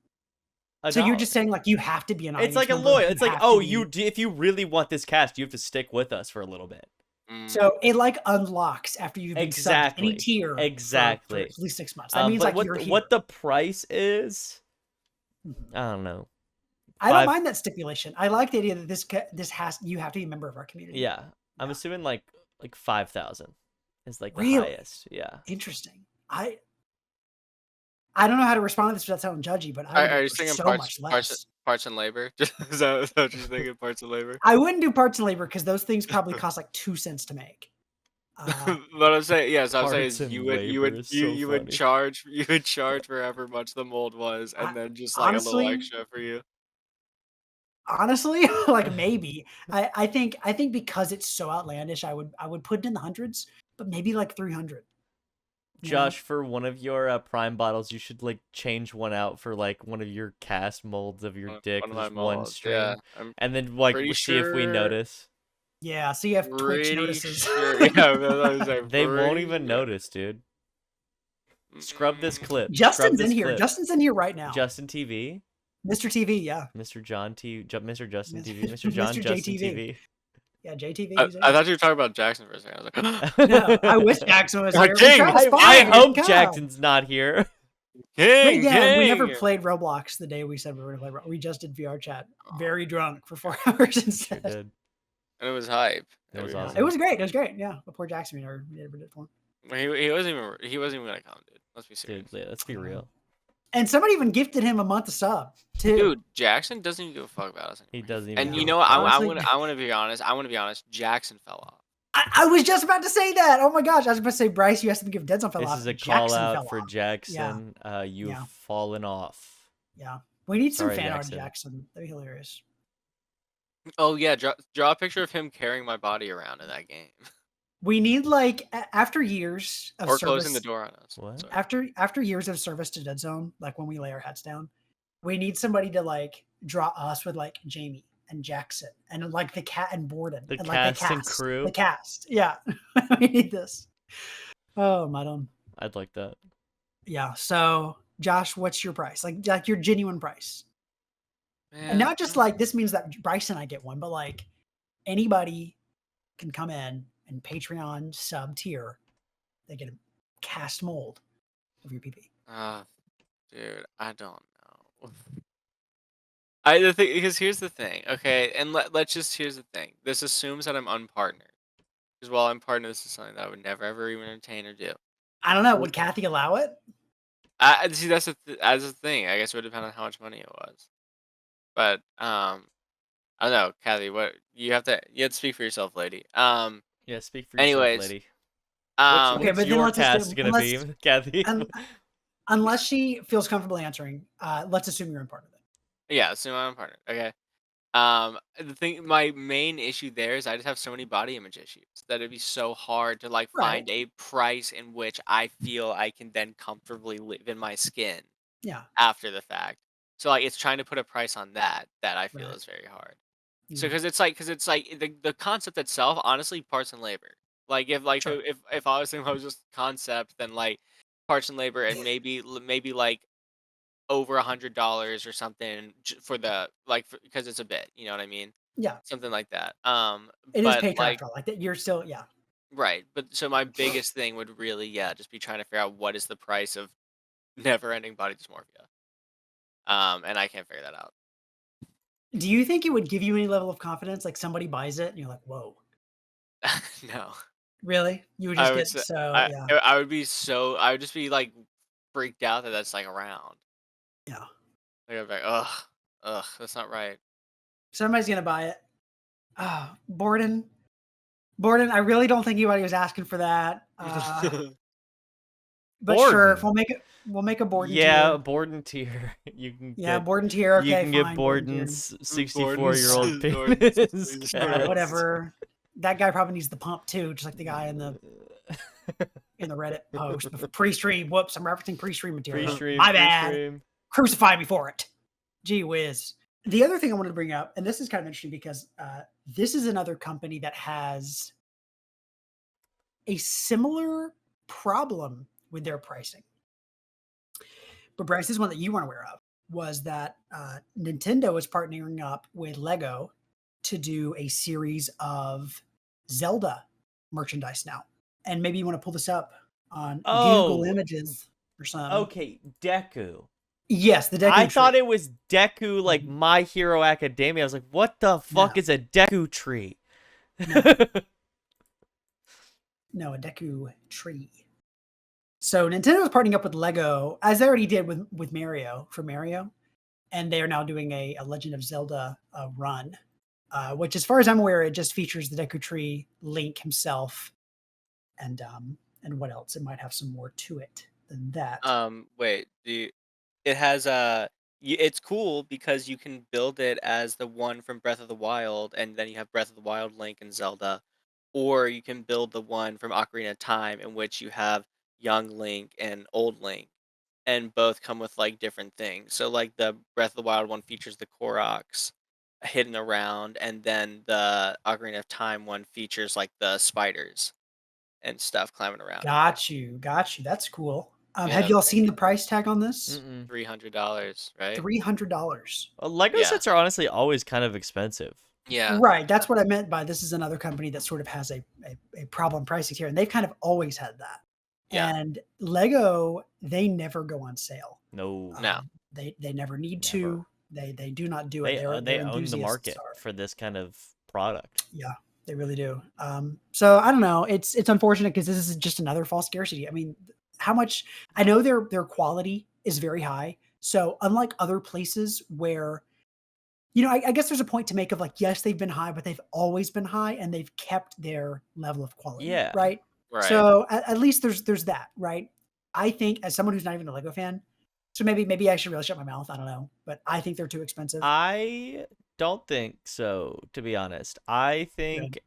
$1. So you're just saying like you have to be an audience It's like a member, loyal. It's like, have oh, to be- if you really want this cast, you have to stick with us for a little bit. So it like unlocks after you've been subbed to any Exactly. tier for Exactly. at least 6 months. That means But like you're here. what the price is, I don't know. I don't mind that stipulation. I like the idea that this has you have to be a member of our community. Yeah, I'm assuming like 5,000 is like the Really? highest. Yeah. Interesting. I don't know how to respond to this without sounding judgy, but I Are you would do thinking so parts, much less. parts and labor? Is that what you're thinking? Parts and labor? I wouldn't do parts and labor because those things probably cost like 2 cents to make. But I'm saying, yeah. So I'm saying Parts is and you labor would is so you would funny. charge for however much the mold was, and then just like a honestly, little extra for you. Honestly, like maybe I think because it's so outlandish, I would put it in the hundreds, but maybe like 300. Josh, for one of your Prime bottles, you should like change one out for like one of your cast molds of your dick, One of my just one molds, string, yeah. I'm and then like pretty see if we sure- notice. Yeah, see if Twitch Pretty notices. sure. Yeah, I was like, They won't pretty even sure. notice, dude. Scrub this clip. Justin's Scrub this in here. clip. Justin's in here right now. Justin TV. Mr. TV, yeah. Mr. John Mr. Justin Mr. TV. Mr. John Mr. Justin JTV. TV. Yeah, JTV. I thought you were talking about Jackson for a second. I was like, No, I wish Jackson was here. King, I hope God. Jackson's not here. King, Yeah, we King. never played Roblox the day we said we were going to play Roblox. We just did VR chat, very drunk for 4 hours Sure instead. did. And it was hype. It was Every awesome. It was great. It was great. Yeah, but poor Jackson, we never did it for him. He wasn't even gonna come, dude. Let's be serious. Dude, let's be real. And somebody even gifted him a month of sub too. Dude, Jackson doesn't even give a fuck about us anymore. He doesn't even. And you know what? I want to be honest. Jackson fell off. I was just about to say that. Oh my gosh, I was about to say, Bryce, you asked him to give Dead Zone fell off. This is a Jackson call out fell for off. Jackson. You've fallen off. Yeah, we need some Sorry, fan art of Jackson. Jackson. That'd be hilarious. Oh yeah, draw a picture of him carrying my body around in that game. We need like after years of or service, closing the door on us. What? Sorry. After years of service to Dead Zone, like when we lay our hats down, we need somebody to like draw us with like Jamie and Jackson and like the cat and Borden The and cast like and crew. The cast, yeah. We need this. Oh, madam. I'd like that. Yeah. So, Josh, what's your price? Like your genuine price, Man. and not just like this means that Bryce and I get one, but like anybody can come in and Patreon sub tier. They get a cast mold of your PP. Dude, I don't know. The thing, because here's the thing, okay, and here's the thing. This assumes that I'm unpartnered, because while I'm partnered, this is something that I would never ever even entertain or do. I don't know. Would Kathy allow it? I see. That's the thing. I guess it would depend on how much money it was. But I don't know, Kathy. What you have to speak for yourself, lady. Yeah, speak for yourself, lady. Okay, what's but your then cast gonna be, Kathy? Unless she feels comfortable answering, let's assume you're in part of it. Yeah, assume I'm a partner. Okay. The thing, my main issue there is I just have so many body image issues that it'd be so hard to like find a price in which I feel I can then comfortably live in my skin. Yeah. After the fact, so like it's trying to put a price on that I feel is very hard. Yeah. So because it's like the concept itself, honestly, parts and labor. Like if if I was thinking I was just concept, then like parts and labor and maybe like over $100 or something for the because it's a bit, you know what I mean? Yeah, something like that. It but is Patreon like like that. You're still right. But so my biggest thing would really just be trying to figure out what is the price of never-ending body dysmorphia. And I can't figure that out. Do you think it would give you any level of confidence? Like somebody buys it and you're like, whoa. No. Really? You would just I would just be like freaked out that that's like around. Yeah. Like I'd be like, ugh, that's not right. Somebody's gonna buy it. Oh, Borden, I really don't think anybody was asking for that. But Borden. sure, if we'll make a Borden tier. Yeah, Borden tier. You can Borden tier. Okay, you can fine, get Borden's 64-year-old penis. Whatever. That guy probably needs the pump too, just like the guy in the Reddit post. Pre-stream. Whoops, I'm referencing pre-stream material. My bad. Crucify me for it. Gee whiz. The other thing I wanted to bring up, and this is kind of interesting because this is another company that has a similar problem with their pricing. But Bryce, this is one that you weren't aware of, was that Nintendo is partnering up with Lego to do a series of Zelda merchandise now. And maybe you want to pull this up on Google Images or something. Okay, Deku. Yes, the Deku I tree. thought it was Deku, like My Hero Academia. I was like, what the fuck is a Deku tree? No, a Deku tree. So Nintendo is partnering up with Lego, as they already did with Mario, for Mario. And they are now doing a Legend of Zelda run, which as far as I'm aware, it just features the Deku tree, Link himself, and what else? It might have some more to it than that. Wait, it has it's cool because you can build it as the one from Breath of the Wild, and then you have Breath of the Wild, Link, and Zelda, or you can build the one from Ocarina of Time, in which you have young Link and old Link, and both come with like different things. So like the Breath of the Wild one features the Koroks hidden around, and then the Ocarina of Time one features like the spiders and stuff climbing around. Got you. That's cool. Have y'all seen the price tag on this? $300, right? $300. Lego sets are honestly always kind of expensive. Yeah. Right. That's what I meant by this is another company that sort of has a problem pricing here. And they've kind of always had that. Yeah. And Lego, they never go on sale. No. They never need to. They do not do it. They own the market for this kind of product. Yeah. They really do. So I don't know. It's unfortunate because this is just another false scarcity. I mean, how much I know their quality is very high. So unlike other places where, I guess there's a point to make of like, yes, they've been high, but they've always been high and they've kept their level of quality, Yeah. right? Right. So at least there's that, right? I think as someone who's not even a Lego fan, so maybe I should really shut my mouth. I don't know, but I think they're too expensive. I don't think so, to be honest. I Yeah. think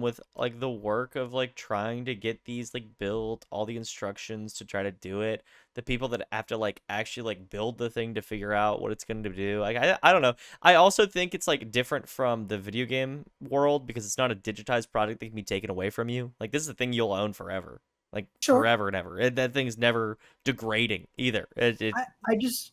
with like the work of like trying to get these like built, all the instructions to try to do it, the people that have to like actually like build the thing to figure out what it's going to do. Like I don't know. I also think it's like different from the video game world because it's not a digitized product that can be taken away from you. Like this is a thing you'll own forever. Like Sure. forever and ever. That thing's never degrading either. I just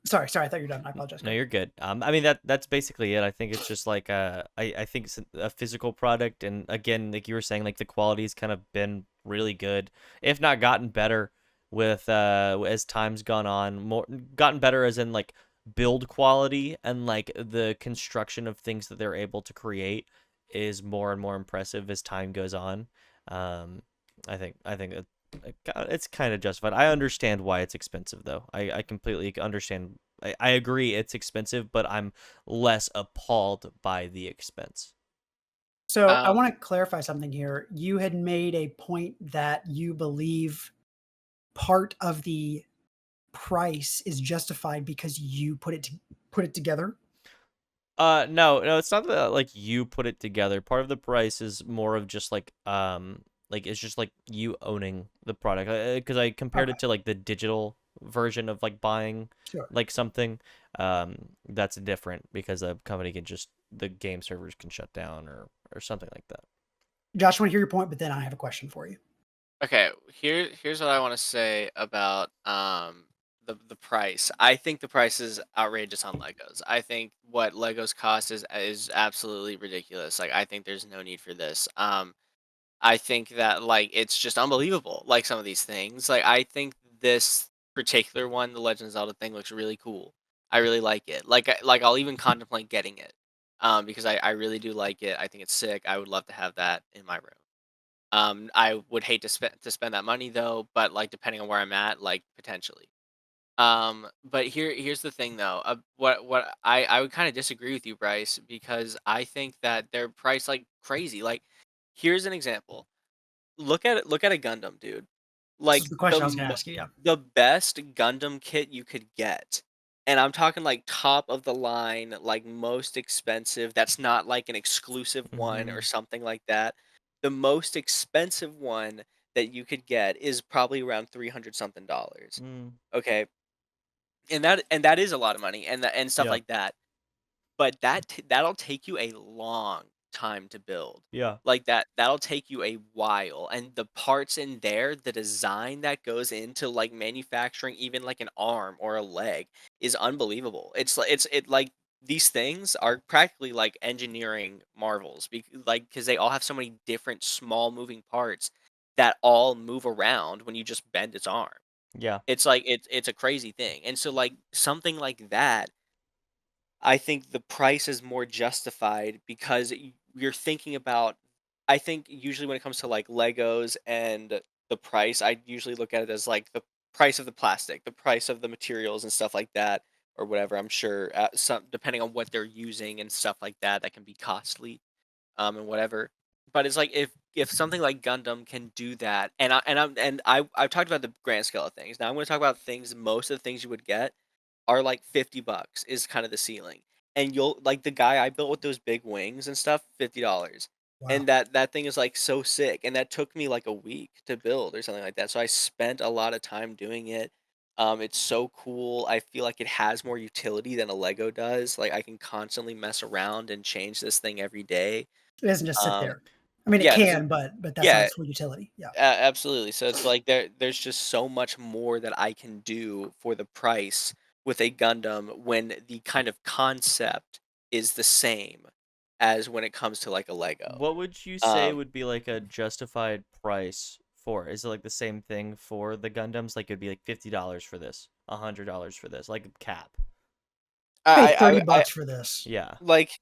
sorry. I thought you were done. I apologize. No, Go ahead. you're good. I mean that's basically it. I think it's just like I think it's a physical product, and again, like you were saying, like the quality's kind of been really good, if not gotten better with as time's gone on, more gotten better as in like build quality and like the construction of things that they're able to create is more and more impressive as time goes on. Um, I think it's kind of justified. I understand why it's expensive though. I completely understand. I agree it's expensive, but I'm less appalled by the expense. So I Um, want to clarify something here. You had made a point that you believe part of the price is justified because you put it together. No, it's not that like you put it together. Part of the price is more of just like it's just like you owning the product. Because I compared Okay, it to like the digital version of like buying sure. like something. That's different because a company can just the game servers can shut down or something like that. Josh, I want to hear your point, but then I have a question for you. okay, here's what I want to say about the price. I think the price is outrageous on Legos. I think what Legos cost is absolutely ridiculous. Like I think there's no need for this. I think that like it's just unbelievable. Like some of these things. Like I think this particular one, the Legend of Zelda thing, looks really cool. I really like it. Like I'll even contemplate getting it. Because I really do like it. I think it's sick. I would love to have that in my room. I would hate to spend that money though, but like depending on where I'm at, like potentially. But here's the thing though. What I would kind of disagree with you, Bryce, because I think that they're priced like crazy. Like, here's an example. Look at a Gundam, dude. This Like is the question I was going to ask you. Yeah. the best Gundam kit you could get. And I'm talking like top of the line, like most expensive. That's not like an exclusive one or Mm-hmm. something like that. The most expensive one that you could get is probably around 300 something dollars. Mm, Okay? And that is a lot of money and stuff yeah. like that. But that'll take you a long time to build. Yeah. Like, that'll take you a while, and the parts in there, the design that goes into, like, manufacturing even, like, an arm or a leg is unbelievable. Like, these things are practically, like, engineering marvels, because they all have so many different small moving parts that all move around when you just bend its arm. Yeah. It's like it's a crazy thing, and so, like, something like that I think the price is more justified because you're thinking about. I think usually when it comes to like Legos and the price, I usually look at it as like the price of the plastic, the price of the materials and stuff like that, or whatever. I'm sure some depending on what they're using and stuff like that, that can be costly, and whatever. But it's like if something like Gundam can do that, I've talked about the grand scale of things. Now I'm going to talk about things. Most of the things you would get are like $50 is kind of the ceiling. And you'll like the guy I built with those big wings and stuff, $50. Wow. And that thing is like so sick. And that took me like a week to build or something like that. So I spent a lot of time doing it. It's so cool. I feel like it has more utility than a Lego does. Like I can constantly mess around and change this thing every day. It doesn't just sit Um, there. I mean, it yeah, it doesn't. can, but that's not Yeah, its full utility. Yeah. absolutely. So it's like there's just so much more that I can do for the price with a Gundam when the kind of concept is the same as when it comes to like a Lego. What would you say Um, would be like a justified price for? Is it like the same thing for the Gundams? Like it'd be like $50 for this, $100 for this, like cap. Pay I, I, I 30 bucks for this. Yeah. like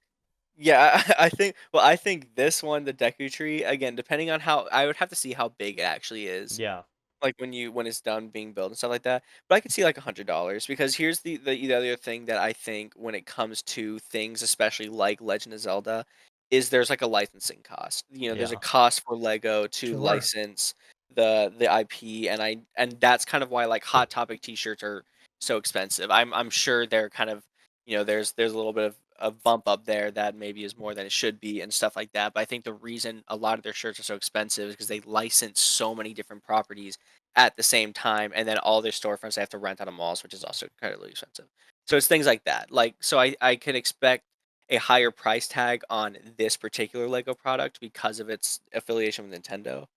Yeah, I think. Well, I think this one, the Deku Tree, again, depending on how, I would have to see how big it actually is. Yeah. Like when it's done being built and stuff like that. But I could see like $100 because here's the other thing that I think when it comes to things, especially like Legend of Zelda, is there's like a licensing cost. There's a Yeah. cost for Lego to Sure. license the IP, and that's kind of why like Hot Topic T-shirts are so expensive. I'm sure they're kind of, there's a little bit of a bump up there that maybe is more than it should be and stuff like that. But I think the reason a lot of their shirts are so expensive is because they license so many different properties at the same time, and then all their storefronts they have to rent out of malls, which is also incredibly expensive. So it's things like that. Like, so I can expect a higher price tag on this particular Lego product because of its affiliation with Nintendo.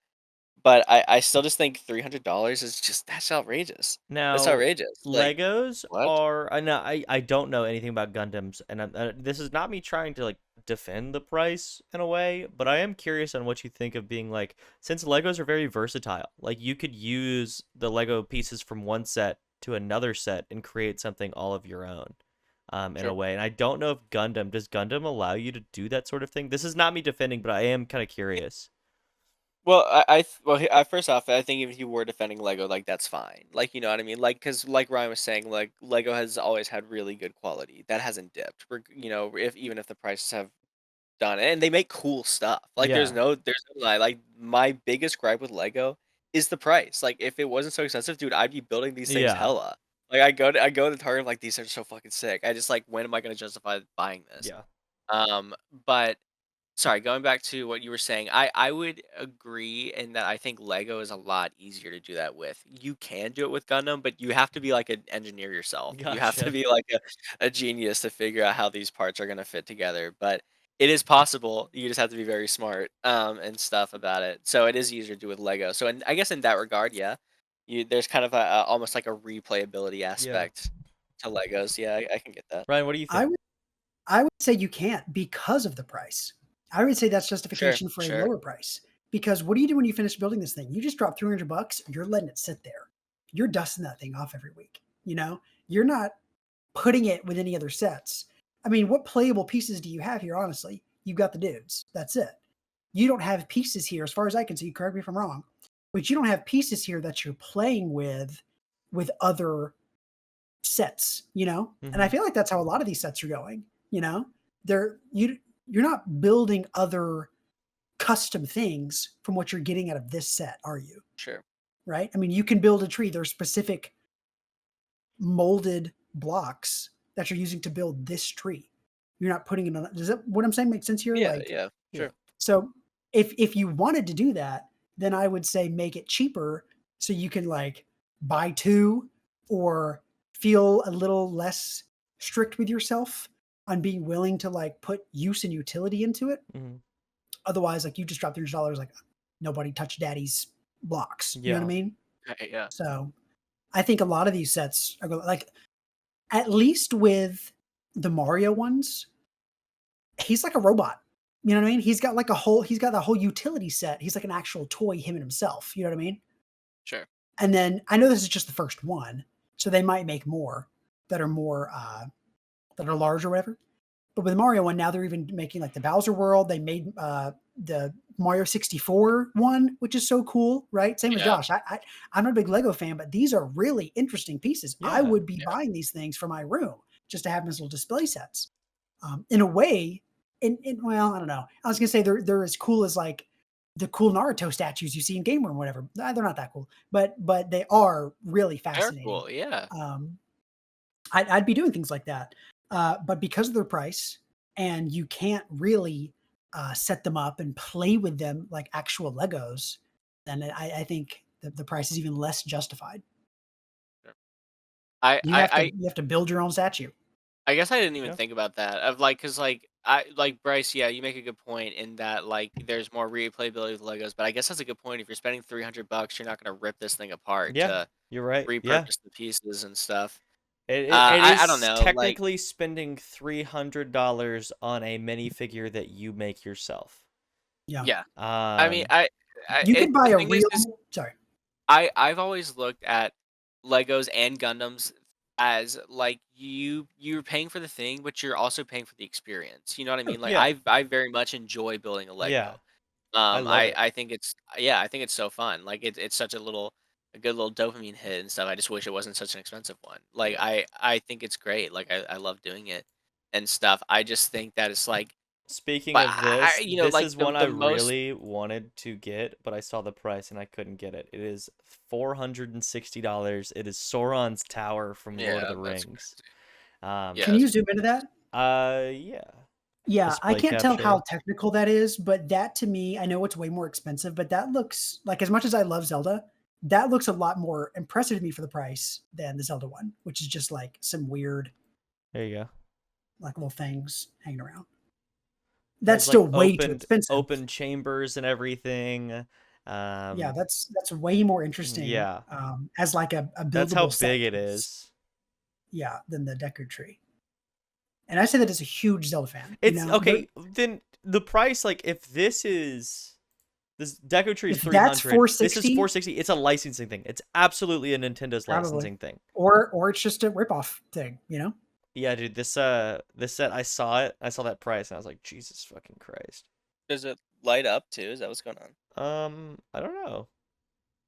But I still just think $300 is just, that's outrageous. That's Now, outrageous. Like, Legos what? are. I know I don't know anything about Gundams, and this is not me trying to like defend the price in a way, but I am curious on what you think of being like, since Legos are very versatile. Like you could use the Lego pieces from one set to another set and create something all of your own. In a Sure. way, and I don't know if does Gundam allow you to do that sort of thing. This is not me defending, but I am kind of curious. Well, first off, I think if you were defending Lego, like that's fine. Like, you know what I mean? Like, because like Ryan was saying, like Lego has always had really good quality. That hasn't dipped. If even if the prices have done it, and they make cool stuff. Like, Yeah, there's no lie. Like, my biggest gripe with Lego is the price. Like, if it wasn't so expensive, dude, I'd be building these things yeah, hella. Like, I go to Target, I'm like, these are so fucking sick. I just like, when am I gonna justify buying this? yeah, But sorry, going back to what you were saying, I would agree in that I think Lego is a lot easier to do that with. You can do it with Gundam, but you have to be like an engineer yourself. You have to gotcha. be like a genius to figure out how these parts are gonna fit together. But it is possible. You just have to be very smart and stuff about it. So it is easier to do with Lego. So, I guess in that regard, yeah, there's kind of a almost like a replayability Yeah, aspect to Legos. Yeah, I can get that. Ryan, what do you I think? would I would say you can't because of the price. I would say that's Sure, justification for a sure. lower price. Because what do you do when you finish building this thing? You just drop $300, you're letting it sit there. You're dusting that thing off every week. You're not putting it with any other sets. I mean, what playable pieces do you have here, honestly? You've got the dudes. That's it. You don't have pieces here, as far as I can see, correct me if I'm wrong, but you don't have pieces here that you're playing with other sets. And I Hmm. feel like that's how a lot of these sets are going, you know? You're not building other custom things from what you're getting out of this set, are you? Sure. Right? I mean, you can build a tree. There's specific molded blocks that you're using to build this tree. You're not putting it on. Does that what I'm saying make sense here? Yeah, Like, yeah, Yeah. sure. so if you wanted to do that, then I would say make it cheaper so you can like buy two or feel a little less strict with yourself on being willing to like put use and utility into it. Hmm. Otherwise, like you just dropped $300, like nobody touched daddy's blocks. You know what I Yeah. mean? Okay, yeah. So I think a lot of these sets are like at least with the Mario ones, he's like a robot. You know what I mean? He's got the whole utility set. He's like an actual toy, him and himself. You know what I mean? Sure. And then I know this is just the first one, so they might make more that are more that are large or whatever. But with the Mario one, now they're even making like the Bowser world. They made the Mario 64 one, which is so cool, right? Same as Yeah. Josh. I'm not a big Lego fan, but these are really interesting pieces. I Yeah. would be Yeah. buying these things for my room just to have them as little display sets. In a way, well, I don't know. I was gonna say they're as cool as like the cool Naruto statues you see in Game Room, or whatever. They're not that cool, but they are really They're fascinating. cool, yeah. Um, I'd be doing things like that, but because of their price, and you can't really set them up and play with them like actual Legos, then I think the price is even less justified. Sure. I You I have to I you have to build your own statue. I guess I didn't even Yeah. think about that, of, like, cause like, I like, Bryce, yeah, you make a good point in that, like, there's more replayability with Legos, but I guess that's a good point. If you're spending $300, you're not gonna rip this thing apart Yeah. to You're right. Yeah. repurpose the pieces and stuff. It I don't is know, like, technically spending $300 on a minifigure that you make yourself. Yeah, yeah. I mean, Um. you could buy the a thing real. is Sorry. I've always looked at Legos and Gundams as like you're paying for the thing, but you're also paying for the experience. You know what I Oh, mean? Like yeah. I very much enjoy building a Yeah. Lego. I love it. I think it's I think it's so fun. Like it's such a good little dopamine hit and stuff. I just wish it wasn't such an expensive one. Like I think it's great. Like I love doing it and stuff. I just think that it's like, Speaking but of this, you know, this like is one I the most. really wanted to get, but I saw the price and I couldn't get it. It is $460. It is Sauron's Tower from Lord of Yeah, the that's Rings. crazy. Um, Can Yeah, you zoom into that? yeah. Yeah, I Display can't tell how capture. technical that is, but that to me, I know it's way more expensive, but that looks like, as much as I love Zelda, that looks a lot more impressive to me for the price than the Zelda one, which is just like some weird, There you go. like little things hanging around. Has That's like still way too expensive. open chambers and everything. Yeah, that's way more interesting Yeah. as like a That's how buildable set big it piece. is. Yeah, than the Deku Tree. And I say that as a huge Zelda fan. It's okay, then the price, like if this Deku Tree is if that's 300. This is 460, 460. It's a licensing thing. It's absolutely a Nintendo's probably, licensing thing. or it's just a ripoff thing, you know? Yeah, dude, this set I saw it. I saw that price and I was like, Jesus fucking Christ. Does it light up too? Is that what's going on? I don't know.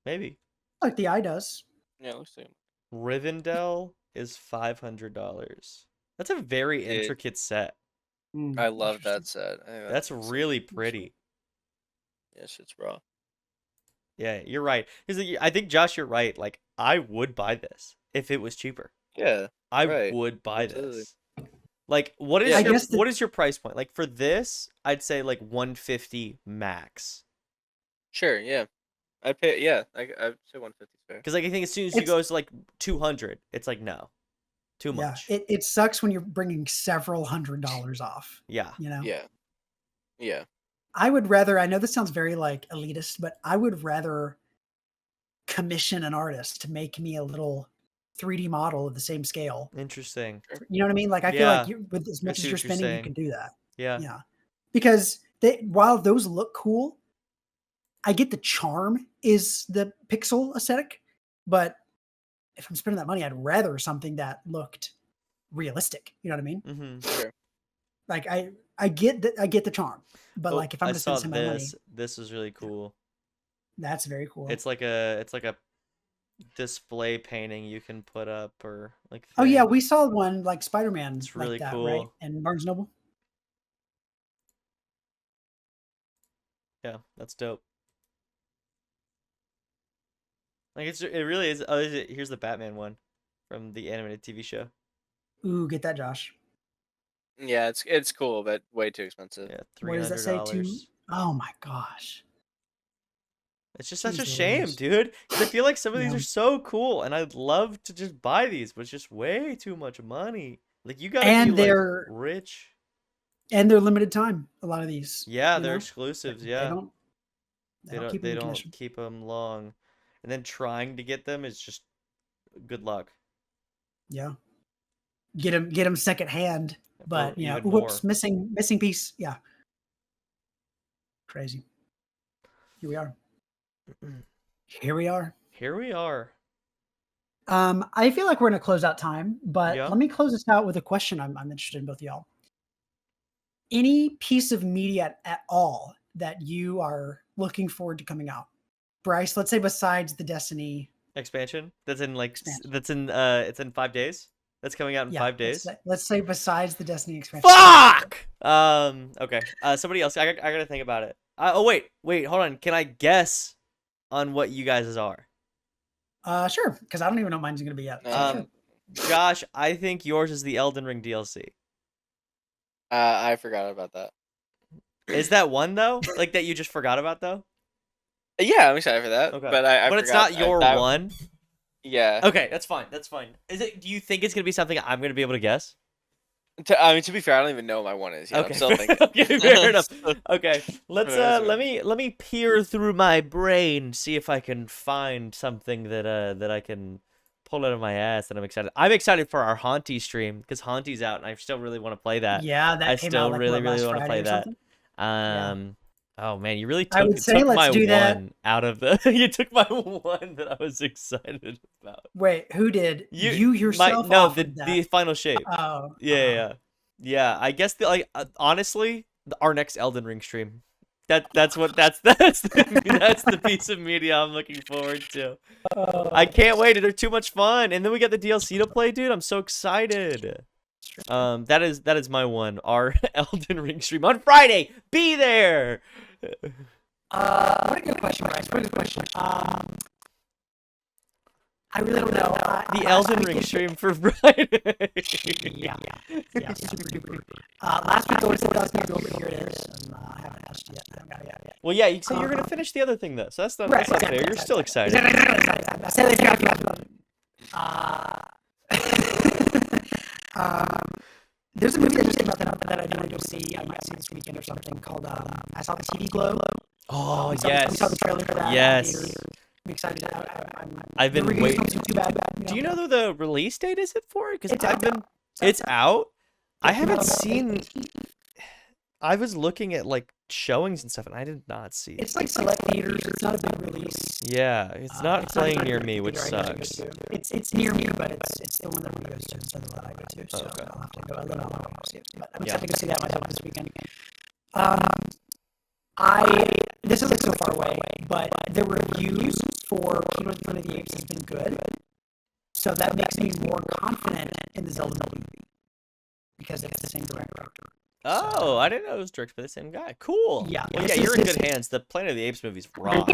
Maybe. Like the eye does. Yeah, let's see. Rivendell is $500. That's a very Dude, intricate set. I love Interesting. that set. That's really pretty. Yeah, shit's raw. Yeah, you're right. I think Josh, you're right. Like, I would buy this if it was cheaper. Yeah, I right. would buy Absolutely. this. Like, what is Yeah. your I guess what is your price point? Like for this, I'd say like 150 max. Sure, yeah. I'd pay. Yeah, I'd say 150 is fair. Because like I think as soon as you go to like 200, it's like no, too Yeah, much. it sucks when you're bringing several $100s off. Yeah. You know? Yeah, yeah. I would rather, I know this sounds very like elitist, but I would rather commission an artist to make me a little 3D model of the same scale. Interesting. You know what I mean? Like I feel like with as much see as you're what you're spending, you saying. can do that. Yeah. Yeah. Because while those look cool, I get the charm is the pixel aesthetic, but if I'm spending that money, I'd rather something that looked realistic. You know what I mean? Mm-hmm. Sure. Like I get the charm, but like if I'm I gonna spend saw some of my money, this is really cool. that's very cool. It's like a display painting you can put up or like. Oh yeah, thing. we saw one like Spider-Man It's really like that, cool. right? And Barnes Noble. Yeah, that's dope. Like it really is. Oh, here's the Batman one from the animated TV show. Ooh, get that, Josh. Yeah, it's cool, but way too expensive. Yeah, $300. What does that say? Oh my gosh. It's just such a Jeez shame, Louise. dude. Because I feel like some of these Yeah. are so cool, and I'd love to just buy these, but it's just way too much money. Like you gotta And be like they're rich. and they're limited time. A lot of these. Yeah, you they're know? exclusives. They Yeah, don't keep them they in don't commission. keep them long, and then trying to get them is just good luck. Yeah. Get them second hand, but you know, even whoops, more. missing piece. Yeah. Crazy. Here we are. Here we are. Here we are. I feel like we're in a closeout time, but Yeah. let me close this out with a question I'm interested in both of y'all. Any piece of media at all that you are looking forward to coming out? Bryce, let's say besides the Destiny expansion that's in like expansion. that's in it's in 5 days. That's coming out in 5 days. Let's say besides the Destiny expansion. Fuck. Okay. Somebody else. I gotta think about it. Oh wait, hold on. Can I guess on what you guys' are? Sure, because I don't even know what mine's gonna be yet. Sure. Josh, I think yours is the Elden Ring DLC. I forgot about that. Is that one though? Like that you just forgot about though? Yeah, I'm excited for that. Okay. But I it's not your one. Yeah. Okay, that's fine. That's fine. Do you think it's gonna be something I'm gonna be able to guess? I mean, to be fair, I don't even know what my one is. Yet. Okay, I'm still thinking. Okay, fair enough. Okay, let's Fair. let me peer through my brain, see if I can find something that I can pull out of my ass. And I'm excited. I'm excited for our Haunty stream because Haunty's out, and I still really want to play that. Yeah, that I came still out like really last want to Friday play or that. something? Oh man, you really I would say took let's my do that. one out of the. You took my one that I was excited about. Wait, who did? You yourself offered that. The final shape. Oh, Yeah. I guess honestly, our next Elden Ring stream. That's the piece of media I'm looking forward to. I can't wait. They're too much fun, and then we get the DLC to play, dude. I'm so excited. That is my one. Our Elden Ring stream on Friday. Be there. What a good question, Bryce. What a good question. I really don't know. The Elden Ring stream for Friday. Yeah, super duper. Last week, always said I was going to go over. Here it is. I haven't touched it yet. I haven't got it yet. Well, yeah, you said you're going to finish the other thing, though, so that's not fair. You're still excited. I said that you have there's a movie that just came out that I do want to go see. I might see this weekend or something called I Saw the TV Glow. Oh, yes. We saw the trailer for that. Yes. I'm excited. I've been waiting. Too bad, do you know who the release date is it for? Because it's out. I haven't seen. I was looking at like showings and stuff, and I did not see it. It's like select theaters. It's not a big release. Yeah, it's not playing near me, which sucks. It's near me, but it's the one that we go to instead of the one I go to. So I'll have to go. I'll go see it. But I'm excited to go see that myself this weekend. This is like so far away, but the reviews for Kingdom of the Planet of the Apes has been good, so that makes me more confident in the Zelda movie because it's the same director. Oh, I didn't know it was directed by the same guy. Cool. Yeah. Well, yeah, you're in good hands. The Planet of the Apes movies rock.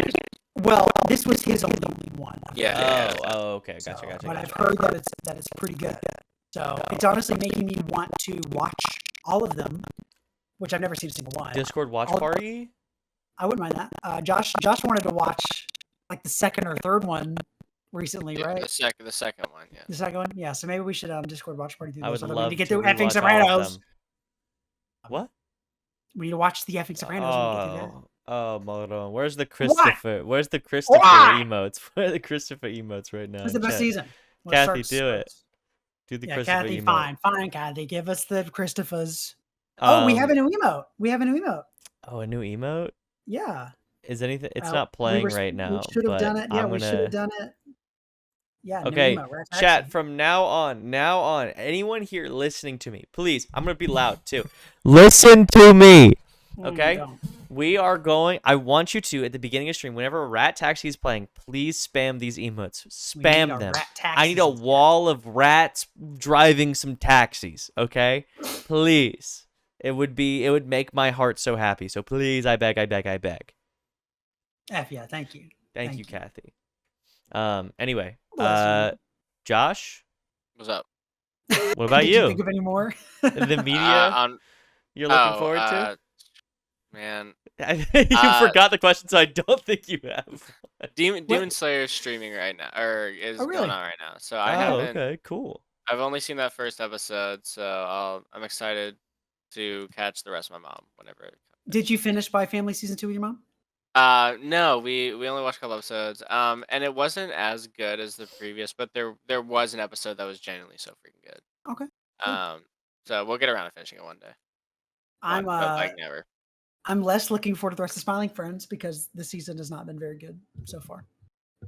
Well, this was his only one. Yeah. Oh, okay. Gotcha. But I've heard that it's pretty good. So it's honestly making me want to watch all of them, which I've never seen a single one. Discord watch party? I wouldn't mind that. Josh wanted to watch like the second or third one recently, right? The second one, yeah. The second one, yeah. So maybe we should Discord watch party through I those. would love to get to through effing rewatch Sopranos. What? We need to watch the effing Sopranos. Oh, Malone. Where's the Christopher? Where's the Christopher emotes? Where are the Christopher emotes right now? What's the best season? Kathy, do it. Do the Christopher Kathy, emote. fine, Kathy. Give us the Christophers. We have a new emote. Oh, a new emote? Yeah. Is anything? It's not playing right now. We should have done it. Yeah, we should have done it. Yeah. Okay. Chat from now on. Anyone here listening to me, please. I'm gonna be loud too. Listen to me. Okay. We are going. I want you to at the beginning of stream, whenever a rat taxi is playing, please spam these emotes. Spam them. I need a wall of rats driving some taxis. Okay. Please. It would make my heart so happy. So please, I beg. Yeah, thank you. Thank you, Kathy. Anyway, Josh? What's up? What about you? Think of any more? The media you're looking forward to? Man. You forgot the question, so I don't think you have. Demon Slayer is streaming right now, or is going on right now. So I haven't. Okay, cool. I've only seen that first episode, so I'm excited to catch the rest of my mom whenever it comes. Did you finish Spy Family season 2 with your mom? No, we only watched a couple episodes. And it wasn't as good as the previous, but there was an episode that was genuinely so freaking good. Okay. Cool. So we'll get around to finishing it one day. But like never. I'm less looking forward to the rest of Smiling Friends because the season has not been very good so far. I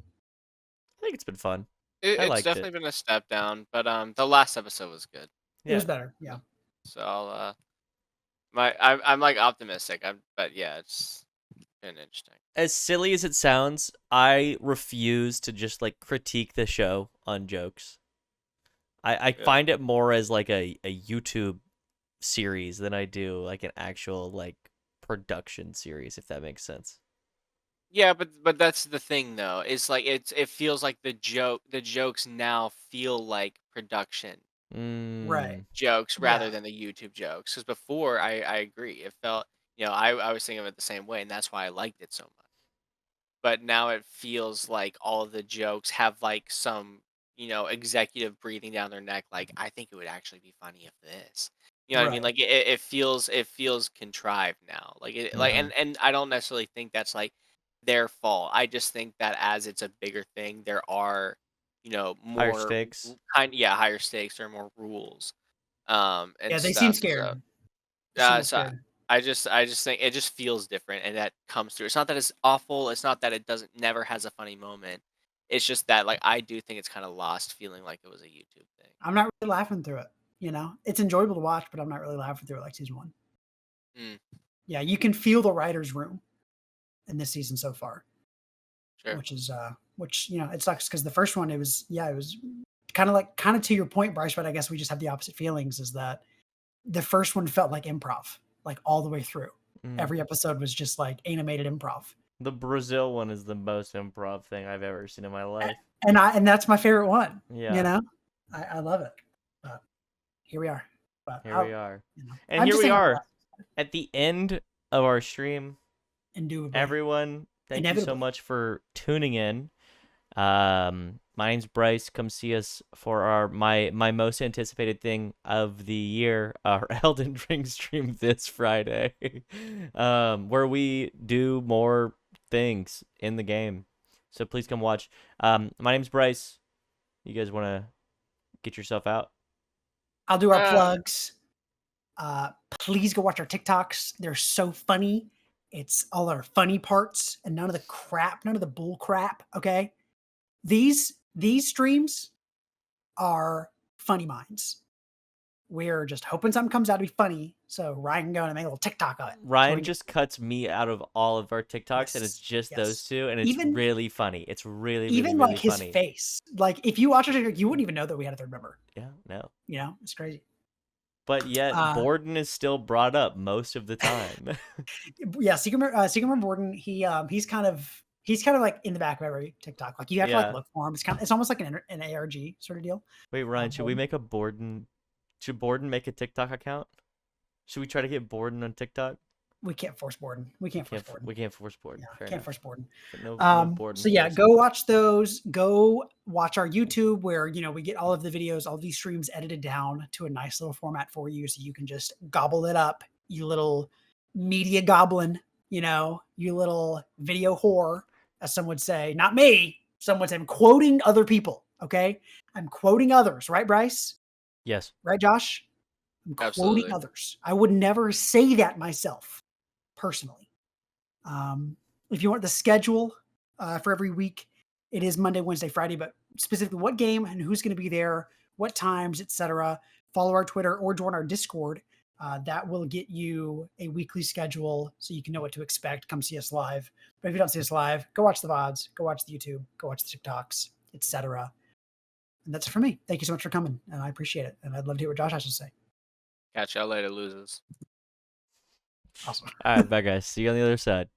think it's been fun. It's definitely been a step down, but the last episode was good. Yeah. It was better, yeah. So I'm like optimistic. But yeah, it's been interesting. As silly as it sounds, I refuse to just like critique the show on jokes. I find it more as like a YouTube series than I do like an actual like production series, if that makes sense. Yeah, but that's the thing though. It's like it feels like the jokes now feel like production. Right. Jokes rather than the YouTube jokes. Because before I agree. It felt I was thinking of it the same way, and that's why I liked it so much. But now it feels like all of the jokes have like some, executive breathing down their neck, like, I think it would actually be funny if this. You know what I mean? Like it feels contrived now. Like it like and I don't necessarily think that's like their fault. I just think that as it's a bigger thing, there are, more higher stakes. Higher stakes. There are more rules. And they seem scared. So I just think it just feels different, and that comes through. It's not that it's awful. It's not that it doesn't never has a funny moment. It's just that like I do think it's kind of lost feeling like it was a YouTube thing. I'm not really laughing through it. You know, it's enjoyable to watch, but I'm not really laughing through it like season 1. Yeah, you can feel the writer's room in this season so far, Sure. which it sucks because the first one it was kind of to your point, Bryce, but I guess we just have the opposite feelings. Is that the first one felt like improv, like all the way through. Every episode was just like animated improv. The Brazil one is the most improv thing I've ever seen in my life, and that's my favorite one. Yeah, I love it. But here we are. Here we are. And here we are at the end of our stream. Indubitably. Everyone, thank you so much for tuning in. My name's Bryce. Come see us for my most anticipated thing of the year, our Elden Ring stream this Friday, where we do more things in the game. So please come watch. My name's Bryce. You guys want to get yourself out? I'll do our plugs. Please go watch our TikToks. They're so funny. It's all our funny parts and none of the bull crap. Okay. These streams are funny minds. We're just hoping something comes out to be funny. So Ryan can go and make a little TikTok of it. Ryan just cuts me out of all of our TikToks, and it's just those two, and it's really funny. It's really even really, like his funny. face. Like if you watch a TikTok, you wouldn't even know that we had a third member. Yeah, no. It's crazy. But yet, Borden is still brought up most of the time. Yeah, Secret Borden. He's kind of like in the back of every TikTok. Like you have to like look for him. It's almost like an ARG sort of deal. Wait, Ryan, should we make a Borden? Should Borden make a TikTok account? Should we try to get Borden on TikTok? We can't force Borden. We can't force Borden. We can't force Borden. Yeah, can't force Borden. No Borden. So yeah, go watch those. Go watch our YouTube where we get all of the videos, all these streams edited down to a nice little format for you, so you can just gobble it up. You little media goblin. You little video whore, as some would say. Not me. Some would say I'm quoting other people. Okay, I'm quoting others. Right, Bryce? Yes. Right, Josh? I'm quoting others. I would never say that myself, personally. If you want the schedule for every week, it is Monday, Wednesday, Friday, but specifically what game and who's going to be there, what times, etc. Follow our Twitter or join our Discord. That will get you a weekly schedule so you can know what to expect. Come see us live. But if you don't see us live, go watch the VODs, go watch the YouTube, go watch the TikToks, etc. And that's it for me. Thank you so much for coming, and I appreciate it. And I'd love to hear what Josh has to say. Catch y'all later, losers. Awesome. All right, bye guys. See you on the other side.